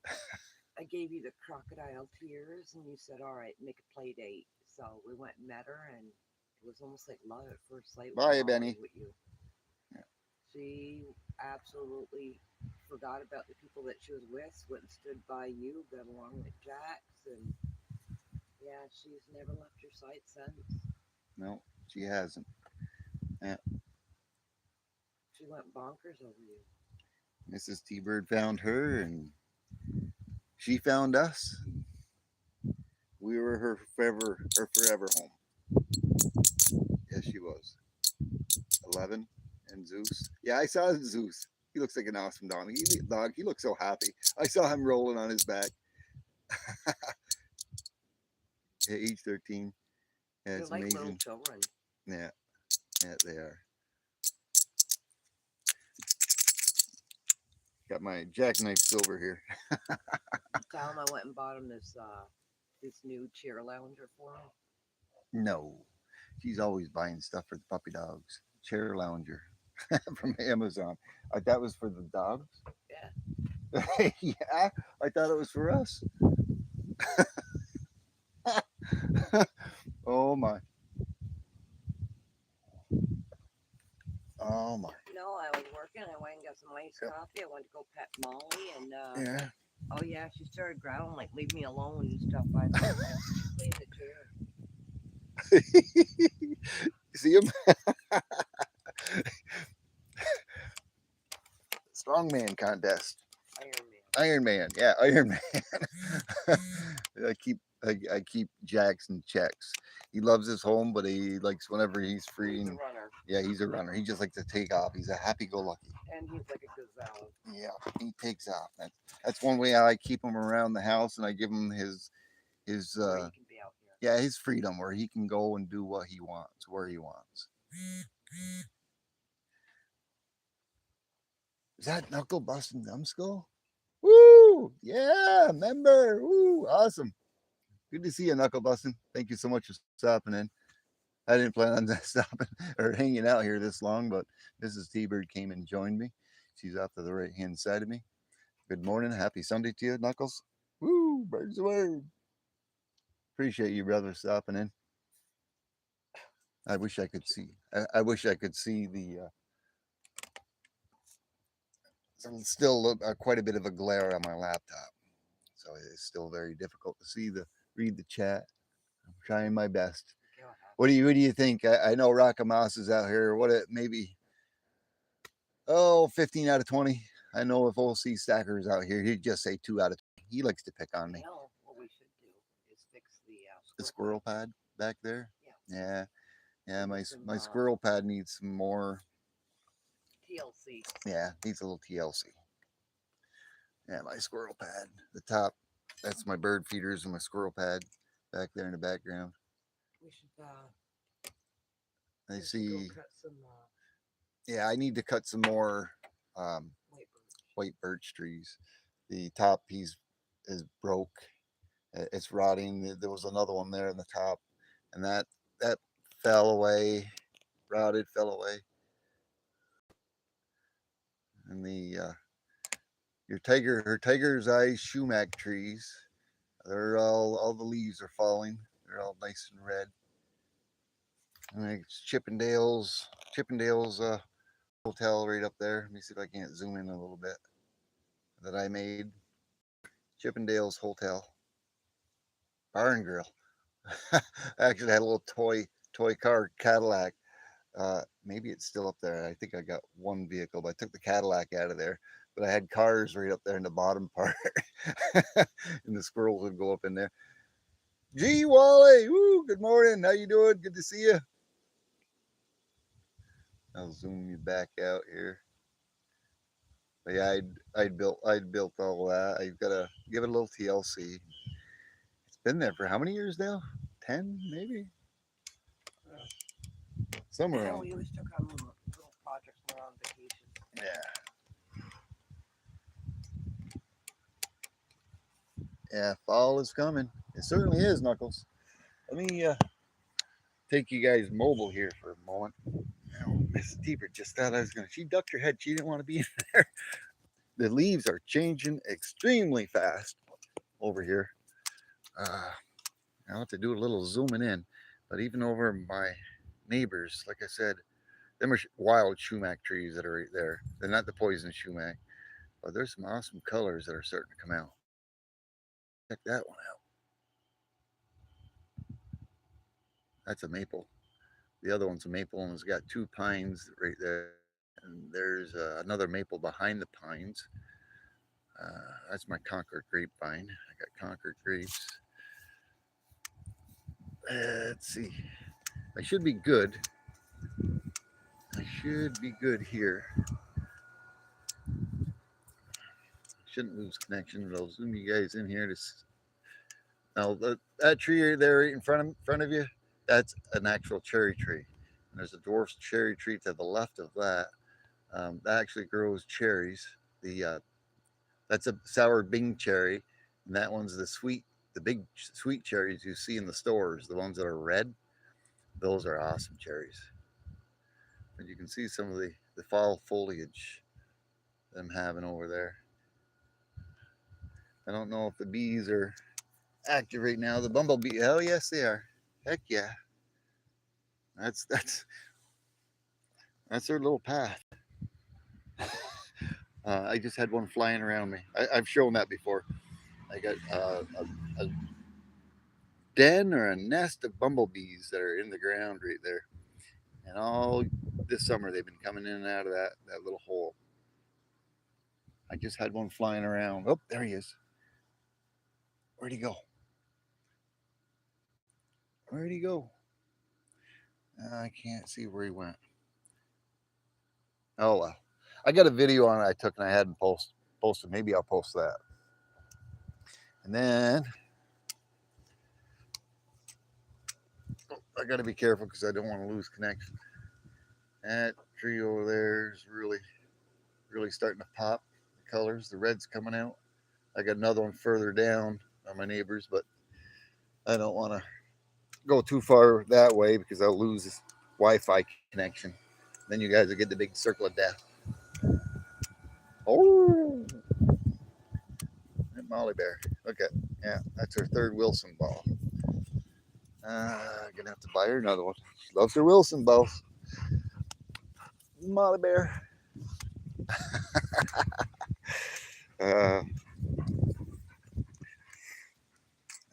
I gave you the crocodile tears, and you said, "All right, make a play date." So we went and met her, and it was almost like love at first sight with Bye, Molly, Benny. with you. She absolutely forgot about the people that she was with, went and stood by you, got along with Jax, and yeah, she's never left your sight since. No, she hasn't. Yeah, She went bonkers over you. Mrs. T Bird found her, and she found us. We were her forever home. Yes, she was. 11 and Zeus. Yeah, I saw Zeus. He looks like an awesome dog. He looks so happy. I saw him rolling on his back. At age 13. Yeah, They're it's like little amazing. children. Yeah, yeah, they are. Got my jackknife silver here. Tell him I went and bought him this new chair lounger for him. No, she's always buying stuff for the puppy dogs. Chair lounger from Amazon. That was for the dogs. Yeah. Yeah, I thought it was for us. Oh my. Oh my. No, I was working. I went and got some iced coffee. I went to go pet Molly, and Yeah. oh yeah, she started growling like "leave me alone" and stuff. I thought clean the chair. See him? Strongman contest. Iron Man. Iron Man. Yeah, Iron Man. I keep Jax in checks. He loves his home, but he likes whenever he's free. He's a And, runner, yeah, he's a runner. He just likes to take off. He's a happy-go-lucky. and he's like a gazelle. Yeah, he takes off. That's one way I keep him around the house, and I give him his Where he can be out here. yeah, his freedom where he can go and do what he wants where he wants. Is that Knuckle Busting Numbskull? Woo! Yeah, member. Woo! Awesome. Good to see you, Knuckle Busting. Thank you so much for stopping in. I didn't plan on stopping or hanging out here this long, but Mrs. T-Bird came and joined me. She's off to the right hand side of me. Good morning. Happy Sunday to you, Knuckles. Woo! Birds of word. Appreciate you, brother, stopping in. I wish I could see. I wish I could see the. Still quite a bit of a glare on my laptop, so it's still very difficult to read the chat. I'm trying my best. What do you think? I know Rockamas is out here. Maybe 15 out of 20. I know if OC Stacker is out here, he'd just say 2 out of 20. He likes to pick on me. You know what we should do is fix The squirrel pad back there. Yeah. Yeah. My squirrel pad needs some more TLC. Yeah, needs a little TLC. Yeah, my squirrel pad. The top That's my bird feeders and my squirrel pad back there in the background. We should I go see. cut some Yeah, I need to cut some more white birch. white birch trees. The top piece is broke. It's rotting. There was another one there in the top, and that fell away, rotted, fell away. And the her tiger's eye sumac trees. They're all the leaves are falling. They're all nice and red. And it's Chippendale's hotel right up there. Let me see if I can't zoom in a little bit. That I made. Chippendale's Hotel. Bar and Grill. I actually had a little toy car Cadillac. Maybe it's still up there. I think I got one vehicle, but I took the Cadillac out of there. But I had cars right up there in the bottom part, and the squirrels would go up in there. Gee, Wally, woo! Good morning. How you doing? Good to see you. I'll zoom you back out here. But yeah, I'd built all that. I've got to give it a little TLC. It's been there for how many years now? 10 maybe. Somewhere Yeah, around. we always took on little projects when we were on vacation. Yeah, fall is coming. It certainly is, Knuckles. Let me take you guys mobile here for a moment. Oh, Miss Deeper just thought I was gonna. She ducked her head. She didn't want to be in there. The leaves are changing extremely fast over here. I'll have to do a little zooming in, but even over my neighbors, like I said, them are wild sumac trees that are right there. They're not the poison sumac, but there's some awesome colors that are starting to come out. Check that one out. That's a maple. The other one's a maple and it's got two pines right there. And there's another maple behind the pines. That's my Concord grapevine. I got Concord grapes. Let's see. I should be good. I should be good here. Shouldn't lose connection, but I'll zoom you guys in here to. Now that tree right there right in front of you, that's an actual cherry tree. And there's a dwarf cherry tree to the left of that. That actually grows cherries. The That's a sour Bing cherry, and that one's the big sweet cherries you see in the stores. The ones that are red, those are awesome cherries. And you can see some of the fall foliage that I'm having over there. I don't know if the bees are active right now. The bumblebee, oh yes they are. Heck yeah. That's that's that's their little path. I just had one flying around me. I've shown that before. I got a den or a nest of bumblebees that are in the ground right there. And all this summer they've been coming in and out of that little hole. I just had one flying around. Oh, there he is. Where'd he go? Where'd he go? I can't see where he went. Oh well. I got a video on it I took and I hadn't posted. Maybe I'll post that. And then I got to be careful because I don't want to lose connection. That tree over there is really starting to pop. The colors, the red's coming out. I got another one further down on my neighbors, but I don't want to go too far that way because I'll lose Wi-Fi connection. Then you guys will get the big circle of death. Oh, Molly Bear. Look at, yeah, that's her third Wilson ball. Gonna have to buy her another one. She loves her Wilson balls. Molly Bear. uh,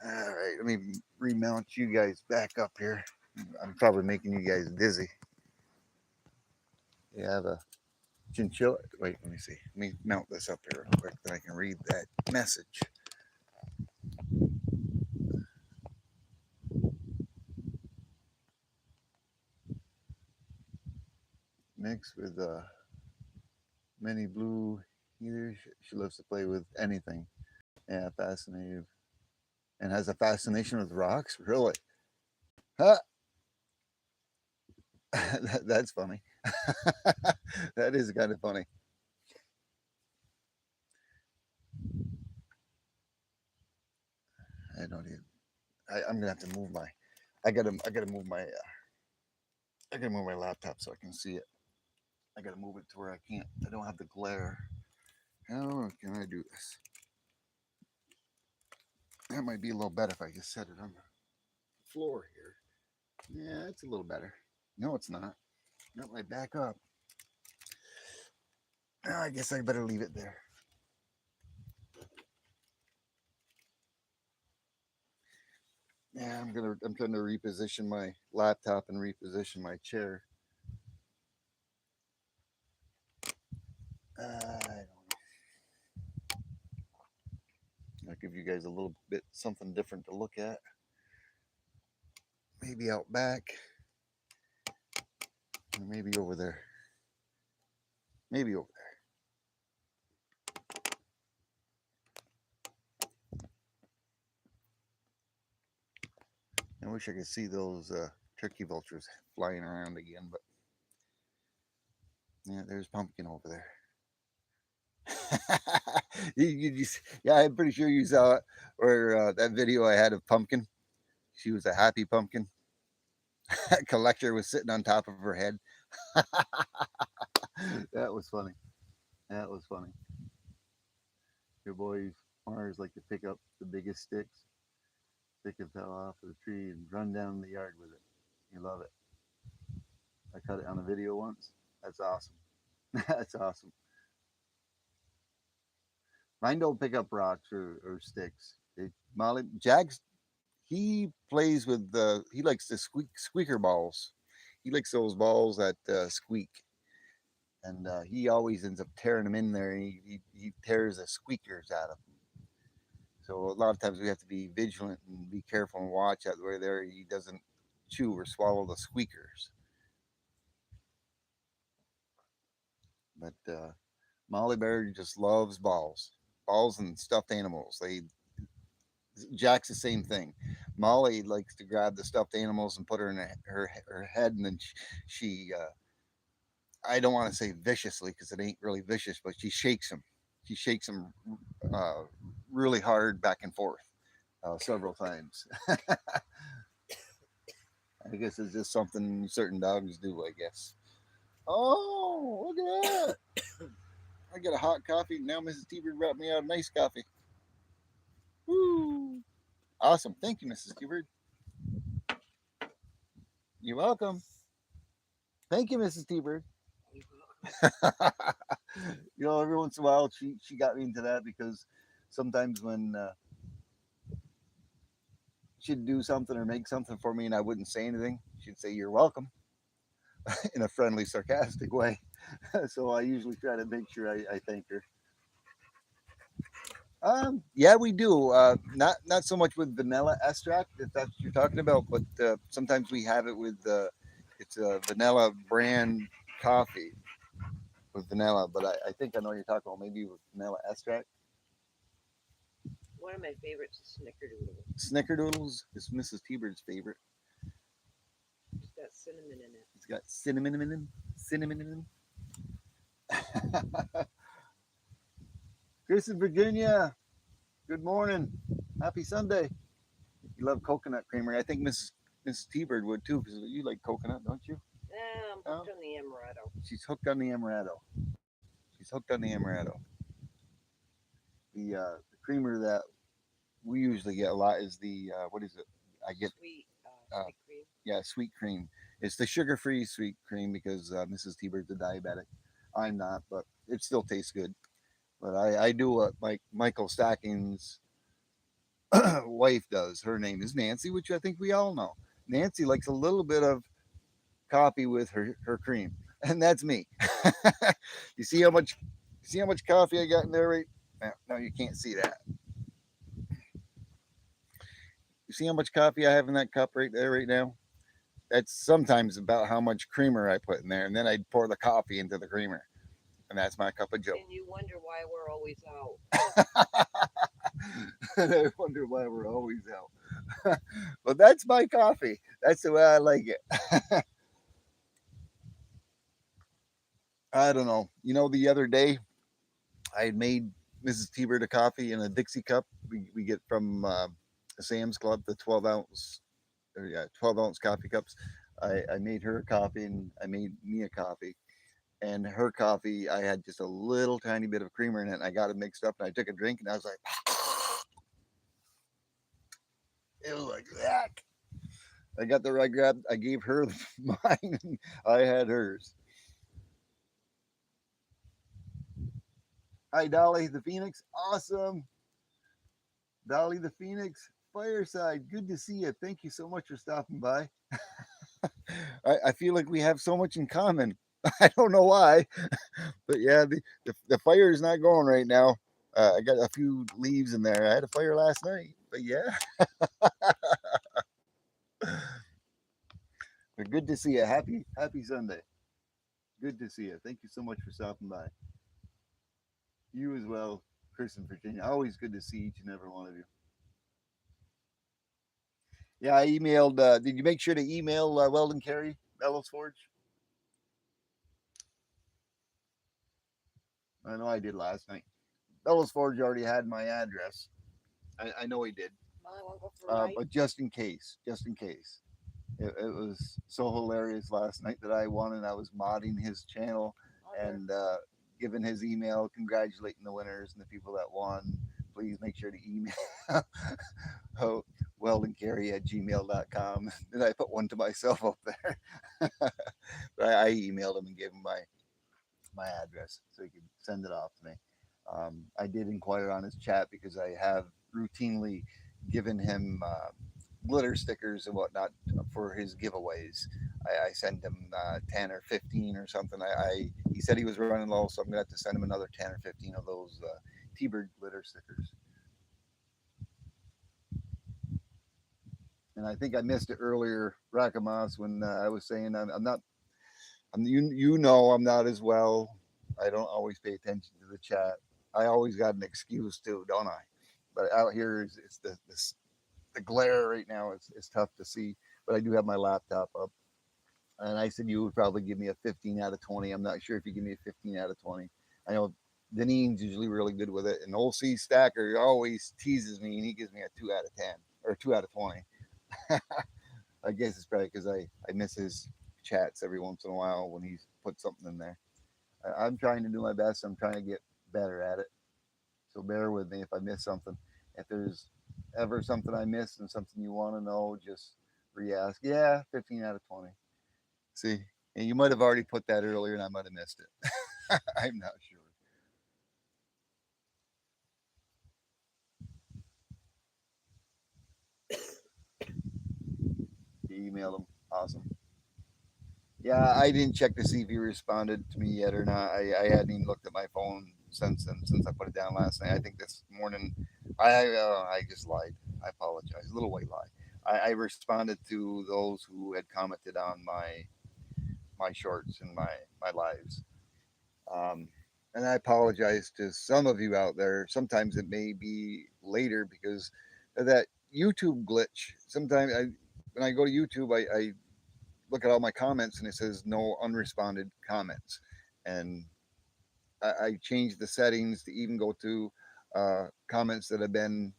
all right, let me remount you guys back up here. I'm probably making you guys dizzy. You have a chinchilla. Wait, let me see. Let me mount this up here real quick that I can read that message. Mixed with many blue heaters. She loves to play with anything. Yeah, fascinating. and has a fascination with rocks. Really? Huh? That's funny. That is kind of funny. I don't even. I'm gonna have to move my. I gotta move my. I gotta move my laptop so I can see it. I gotta move it to where I can't. I don't have the glare. How can I do this? That might be a little better if I just set it on the floor here. Yeah, it's a little better. No, it's not. Not my back up. I guess I better leave it there. Yeah, I'm trying to reposition my laptop and reposition my chair. I don't know. I'll give you guys a little bit something different to look at. Maybe out back. Or maybe over there. Maybe over there. I wish I could see those turkey vultures flying around again, but yeah, there's Pumpkin over there. Yeah, I'm pretty sure you saw it, or that video I had of Pumpkin. She was a happy pumpkin. Collector was sitting on top of her head. That was funny. That was funny. Your boys, Mars, like to pick up the biggest sticks, pick it fell off of the tree, and run down the yard with it. You love it. I caught it on a video once. That's awesome. That's awesome. Mine don't pick up rocks or sticks. Molly Jack's he plays with he likes the squeaker balls. He likes those balls that squeak, and he always ends up tearing them in there. And he tears the squeakers out of them. So a lot of times we have to be vigilant and be careful and watch out where there he doesn't chew or swallow the squeakers. But Molly Bear just loves balls and stuffed animals. Jack's the same thing. Molly likes to grab the stuffed animals and put her in her head, and then she I don't want to say viciously because it ain't really vicious, but she shakes him. She shakes him uh, really hard back and forth several times. I guess it's just something certain dogs do. I guess. Oh, look at that! I got a hot coffee now. Mrs. T-Bird brought me out a nice coffee. Woo! Awesome. Thank you, Mrs. T-Bird. You're welcome. Thank you, Mrs. T-Bird. Every once in a while, she got me into that because sometimes when she'd do something or make something for me and I wouldn't say anything, she'd say, "You're welcome," in a friendly, sarcastic way. So I usually try to make sure I thank her. Yeah, we do. Not so much with vanilla extract, if that's what you're talking about, but sometimes we have it with it's a vanilla brand coffee with vanilla. But I think I know what you're talking about. Maybe with vanilla extract. One of my favorites is Snickerdoodle. Snickerdoodles is Mrs. T-Bird's favorite. It's got cinnamon in it. It's got cinnamon in them. Cinnamon in them. Chris in Virginia. Good morning. Happy Sunday. You love coconut creamery. I think Mrs. T-Bird would too, because you like coconut, don't you? I'm hooked on the Amaretto. She's hooked on the Amaretto. She's hooked on the Amaretto. The creamer that we usually get a lot is the what is it? I get sweet cream. Yeah, sweet cream. It's the sugar-free sweet cream because Mrs. T-Bird's a diabetic. I'm not, but it still tastes good. But I do what Michael Stacking's wife does. Her name is Nancy, which I think we all know. Nancy likes a little bit of coffee with her cream, and that's me. You see how much coffee I got in there right now? No, you can't see that. You see how much coffee I have in that cup right there right now? That's sometimes about how much creamer I put in there, and then I pour the coffee into the creamer, and that's my cup of Joe. And you wonder why we're always out. And I wonder why we're always out. But that's my coffee. That's the way I like it. I don't know. The other day I had made Mrs. T-Bird a coffee in a Dixie cup. We get from Sam's Club, the 12 ounce, or yeah, 12 ounce coffee cups. I made her a coffee and I made me a coffee. And her coffee, I had just a little tiny bit of creamer in it. And I got it mixed up and I took a drink and I was like, it was like that. I got the, I grabbed, I gave her mine and I had hers. Hi, Dolly the Phoenix. Awesome. Dolly the Phoenix, Fireside. Good to see you. Thank you so much for stopping by. I feel like we have so much in common. I don't know why, but yeah, the fire is not going right now. I got a few leaves in there. I had a fire last night, but yeah, but good to see you. Happy Sunday. Good to see you. Thank you so much for stopping by. You as well, Chris and Virginia. Always good to see each and every one of you. Yeah, I emailed. Did you make sure to email Weldon Carey, Bellows Forge? I know I did last night. Bellows Forge already had my address. I know he did. Mom, I want to go for a ride. But just in case. It was so hilarious last night that I won and I was modding his channel and giving his email, congratulating the winners and the people that won. Please make sure to email oh, weldoncarey at gmail.com. And I put one to myself up there. But I emailed him and gave him my address so he could send it off to me. I did inquire on his chat because I have routinely given him glitter stickers and whatnot for his giveaways. I send him 10 or 15 or something. He said he was running low, so I'm gonna have to send him another 10 or 15 of those T-Bird glitter stickers. And I think I missed it earlier, Rakamas, when I was saying I'm not. I'm not as well. I don't always pay attention to the chat. I always got an excuse too, don't I? But out here, it's the glare right now. It's tough to see. But I do have my laptop up, and I said you would probably give me a 15 out of 20. I'm not sure if you give me a 15 out of 20. I know Deneen's usually really good with it, and OC Stacker always teases me, and he gives me a 2 out of 10 or 2 out of 20. I guess it's probably because I miss his chats every once in a while when he's put something in there. I'm trying to do my best. I'm trying to get better at it. So bear with me if I miss something. If there's ever something I missed and something you want to know, just re-ask. Yeah, 15 out of 20. See, and you might have already put that earlier and I might have missed it. I'm not sure. You emailed him. Awesome. Yeah, I didn't check to see if he responded to me yet or not. I hadn't even looked at my phone since then, since I put it down last night. I think this morning, I just lied. I apologize. A little white lie. I responded to those who had commented on my shorts and my lives. Um, and I apologize to some of you out there. Sometimes it may be later because of that YouTube glitch. Sometimes when I go to YouTube, I look at all my comments and it says no unresponded comments. And I changed the settings to even go to comments that have been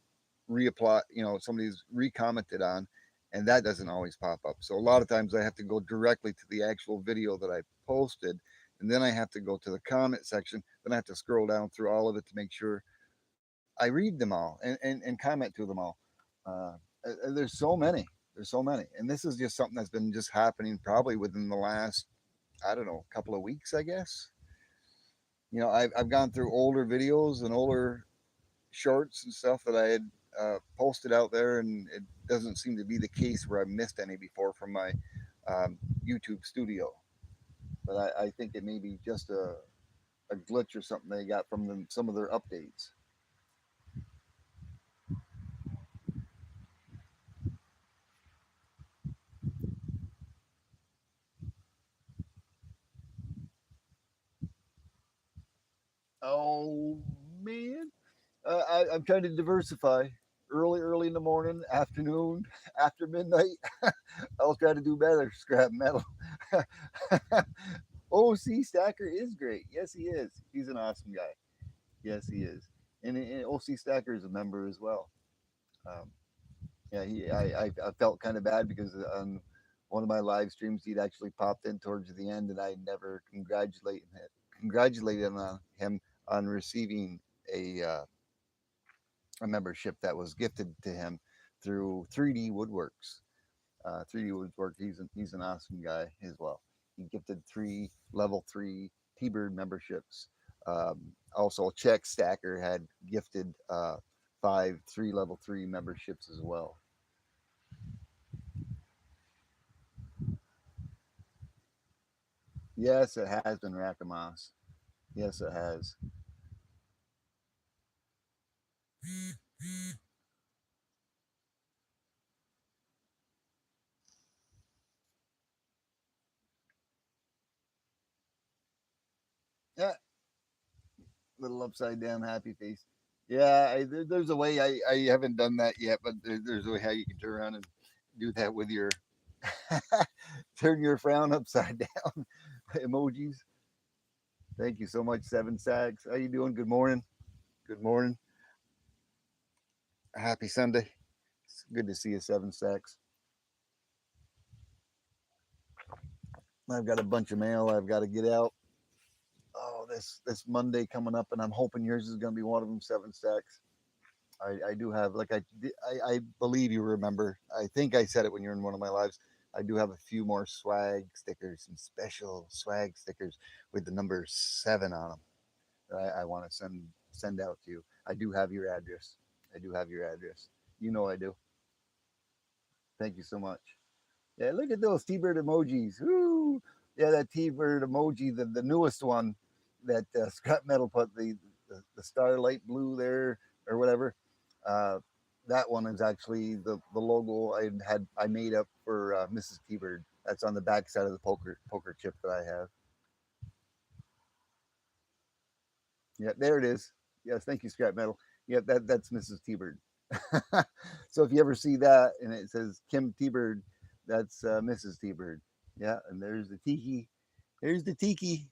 reapply, somebody's recommented on, and that doesn't always pop up. So a lot of times I have to go directly to the actual video that I posted, and then I have to go to the comment section. Then I have to scroll down through all of it to make sure I read them all and comment to them all. There's so many. There's so many, and this is just something that's been just happening probably within the last, I don't know, couple of weeks, I guess. I've gone through older videos and older shorts and stuff that I had posted out there, and it doesn't seem to be the case where I missed any before from my YouTube studio. But I think it may be just a glitch or something they got from some of their updates. Oh man, I'm trying to diversify. Early in the morning, afternoon, after midnight. I'll try to do better. Scrap metal. OC Stacker is great. Yes, he is. He's an awesome guy. Yes, he is. And OC Stacker is a member as well. Um, yeah, I felt kind of bad because on one of my live streams, he'd actually popped in towards the end, and I never congratulated him on receiving a uh, a membership that was gifted to him through 3D Woodworks. 3D Woodworks, he's an awesome guy as well. He gifted 3 level 3 T-Bird memberships. Also, Check Stacker had gifted 5 3 level 3 memberships as well. Yes, it has been Rackamoss. Yes, it has. Yeah, little upside down happy face. Yeah, there's a way. I haven't done that yet, but there's a way how you can turn around and do that with your turn your frown upside down emojis. Thank you so much, Seven Sacks. How you doing? Good morning. Good morning. Happy Sunday. It's good to see you, Seven Sacks. I've got a bunch of mail I've got to get out. Oh, this Monday coming up, and I'm hoping yours is going to be one of them, Seven Stacks. I do have, like I believe you remember. I think I said it when you're in one of my lives. I do have a few more swag stickers, some special swag stickers with the number 7 on them that I want to send out to you. I do have your address. I do have your address. You know I do. Thank you so much. Yeah, look at those T-bird emojis. Woo! Yeah, that T-bird emoji, the newest one that Scrap Metal put the starlight blue there or whatever. Uh, that one is actually the logo I made up for Mrs. T-bird. That's on the back side of the poker chip that I have. Yeah, there it is. Yes, thank you, Scrap Metal. Yeah, that's Mrs. T-bird. So if you ever see that and it says Kim T-bird, that's Mrs. T-bird. Yeah, and there's the tiki. There's the tiki.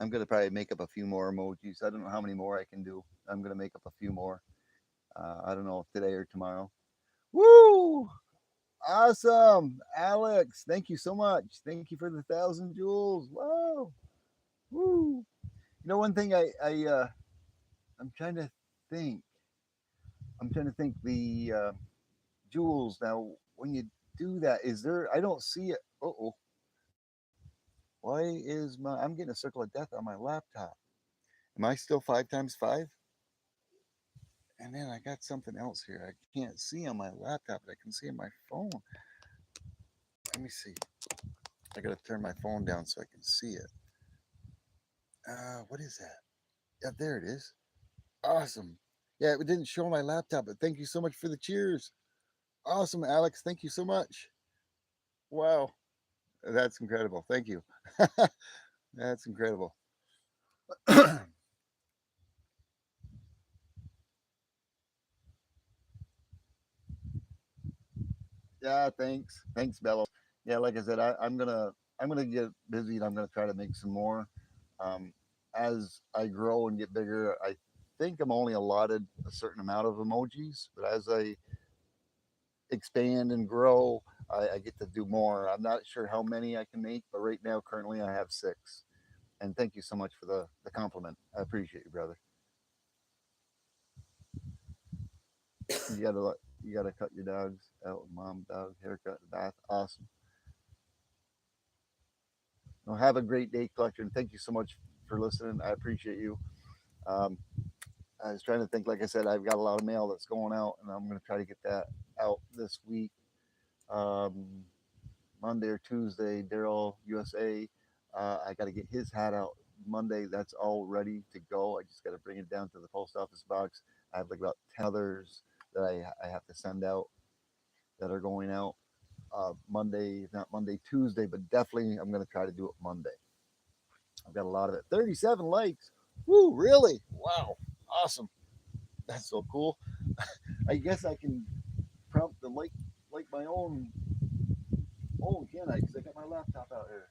I'm gonna probably make up a few more emojis. I don't know how many more I can do. I'm gonna make up a few more. I don't know if today or tomorrow. Woo! Awesome, Alex. Thank you so much. Thank you for the 1,000 jewels. Wow. Woo! You know, one thing I'm trying to think. I'm trying to think the jewels now. When you do that, is there? I don't see it. Oh, why is my? I'm getting a circle of death on my laptop. Am I still 5 times 5? And then I got something else here. I can't see on my laptop, but I can see on my phone. Let me see. I gotta turn my phone down so I can see it. What is that? Yeah, there it is. Awesome. Yeah, it didn't show on my laptop, but thank you so much for the cheers. Awesome, Alex. Thank you so much. Wow, that's incredible. Thank you. That's incredible. Yeah, thanks, Bello. Yeah, like I said, I'm gonna get busy and I'm gonna try to make some more. Um, as I grow and get bigger, I think I'm only allotted a certain amount of emojis, but as I expand and grow, I get to do more. I'm not sure how many I can make, but right now, currently, I have 6. And thank you so much for the compliment. I appreciate you, brother. You gotta cut your dogs out. Mom, dog, haircut, bath. Awesome. Well, have a great day, collector, and thank you so much for listening. I appreciate you. Um, I was trying to think. Like I said, I've got a lot of mail that's going out, and I'm going to try to get that out this week. Um, Monday or Tuesday, Daryl USA. I got to get his hat out Monday. That's all ready to go. I just got to bring it down to the post office box. I have like about 10 others that I have to send out that are going out Monday, if not Monday, Tuesday, but definitely I'm going to try to do it Monday. I've got a lot of it. 37 likes. Woo, really? Wow. Awesome. That's so cool. I guess I can prompt the like my own, can I? Because I got my laptop out here.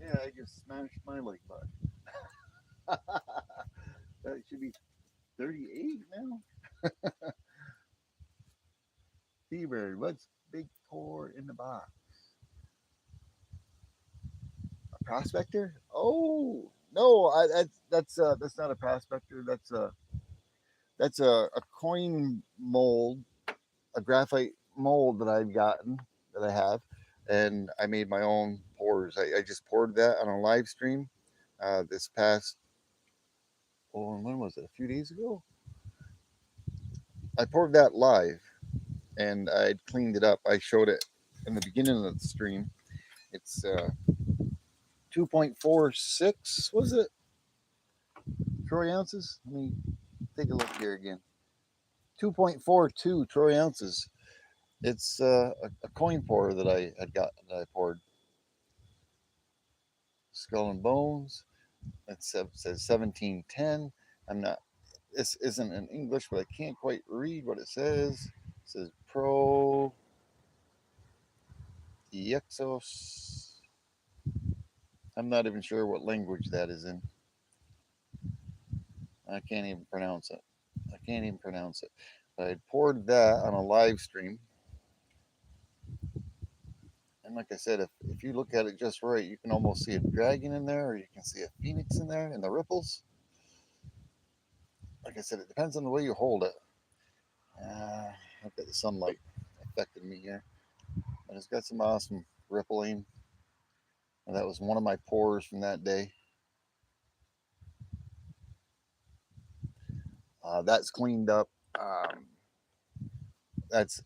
Yeah, I just smashed my like button. That should be 38 now. T-Bird, what's big pour in the box? A prospector? Oh no, that's not a prospector. That's a coin mold, a graphite mold that I've gotten that I have, and I made my own pours. I just poured that on a live stream this past. Oh, when was it? A few days ago. I poured that live, and I cleaned it up. I showed it in the beginning of the stream. It's 2.46. Was it Troy ounces? Let me take a look here again. 2.42 Troy ounces. It's a coin pour that I had got that I poured. Skull and Bones. It says 1710. I'm not. This isn't in English, but I can't quite read what it says. It says Pro Exos. I'm not even sure what language that is in. I can't even pronounce it. I can't even pronounce it. But I poured that on a live stream. And like I said, if you look at it just right, you can almost see a dragon in there, or you can see a phoenix in there in the ripples. Like I said, it depends on the way you hold it. I've got the sunlight affecting me here. But it's got some awesome rippling. And that was one of my pours from that day. That's cleaned up. Um, that's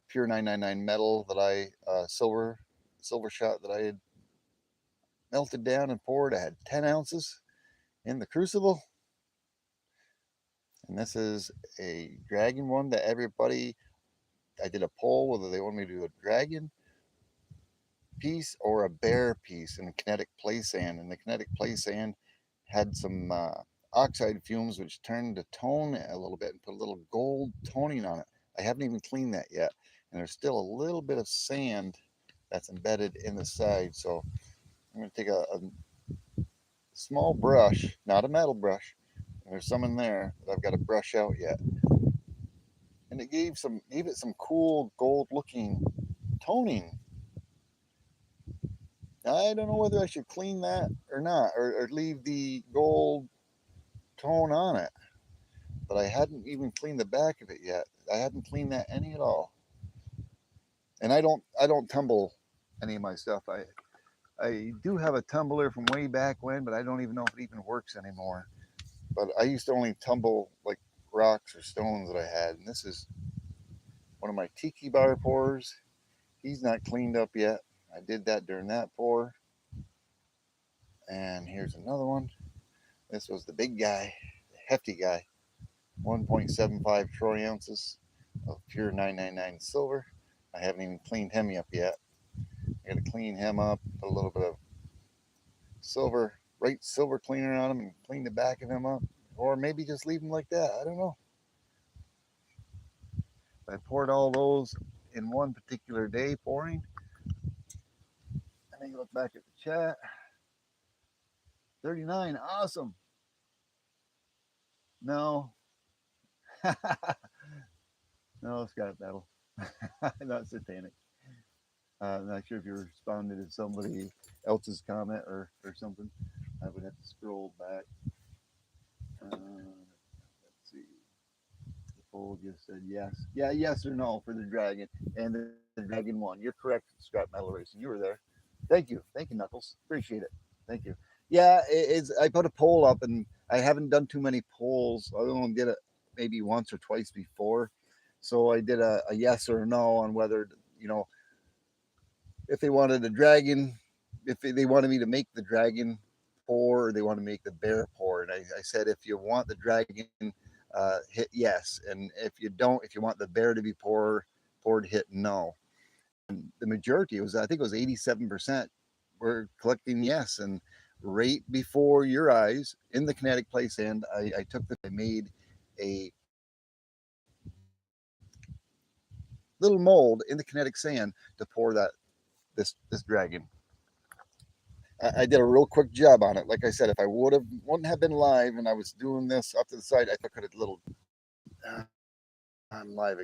pure 999 metal that I silver shot that I had melted down and poured. I had 10 ounces in the crucible, and this is a dragon one that everybody. I did a poll whether they want me to do a dragon piece or a bear piece in kinetic play sand, and the kinetic play sand had some oxide fumes which turned the tone a little bit and put a little gold toning on it. I haven't even cleaned that yet, and there's still a little bit of sand that's embedded in the side. So I'm going to take a small brush, not a metal brush. There's some in there that I've got to brush out yet, and it gave it some cool gold looking toning. Now, I don't know whether I should clean that or not, or leave the gold tone on it. But I hadn't even cleaned the back of it yet. I hadn't cleaned that any at all. And I don't tumble any of my stuff. I do have a tumbler from way back when, but I don't even know if it even works anymore. But I used to only tumble like rocks or stones that I had, and this is one of my tiki bar pours. He's not cleaned up yet. I did that during that pour. And here's another one. This was the big guy, the hefty guy. 1.75 troy ounces of pure 999 silver. I haven't even cleaned him up yet. I got to clean him up, put a little bit of silver cleaner on him, and clean the back of him up, or maybe just leave him like that. I don't know. I poured all those in one particular day pouring. And then you look back at the chat. 39, awesome. No, no, Scott Battle, not satanic. I'm not sure if you responded to somebody else's comment or something. I would have to scroll back. Let's see. The poll just said yes. Yeah, yes or no for the dragon and the dragon one. You're correct, Scott Metal Racing. You were there. Thank you, Knuckles. Appreciate it. Thank you. Yeah, it's. I put a poll up, and I haven't done too many polls. I only did it maybe once or twice before, so I did a yes or no on whether if they wanted a dragon, if they wanted me to make the dragon pour, or they want to make the bear pour. And I said, if you want the dragon, hit yes, and if you want the bear to be poured, hit no. And the majority was, I think it was 87%, were collecting yes, and right before your eyes in the kinetic play sand. I took the, I made a little mold in the kinetic sand to pour that this dragon. I did a real quick job on it. Like I said, if I wouldn't have been live and I was doing this up to the side, I could have little. I'm live again.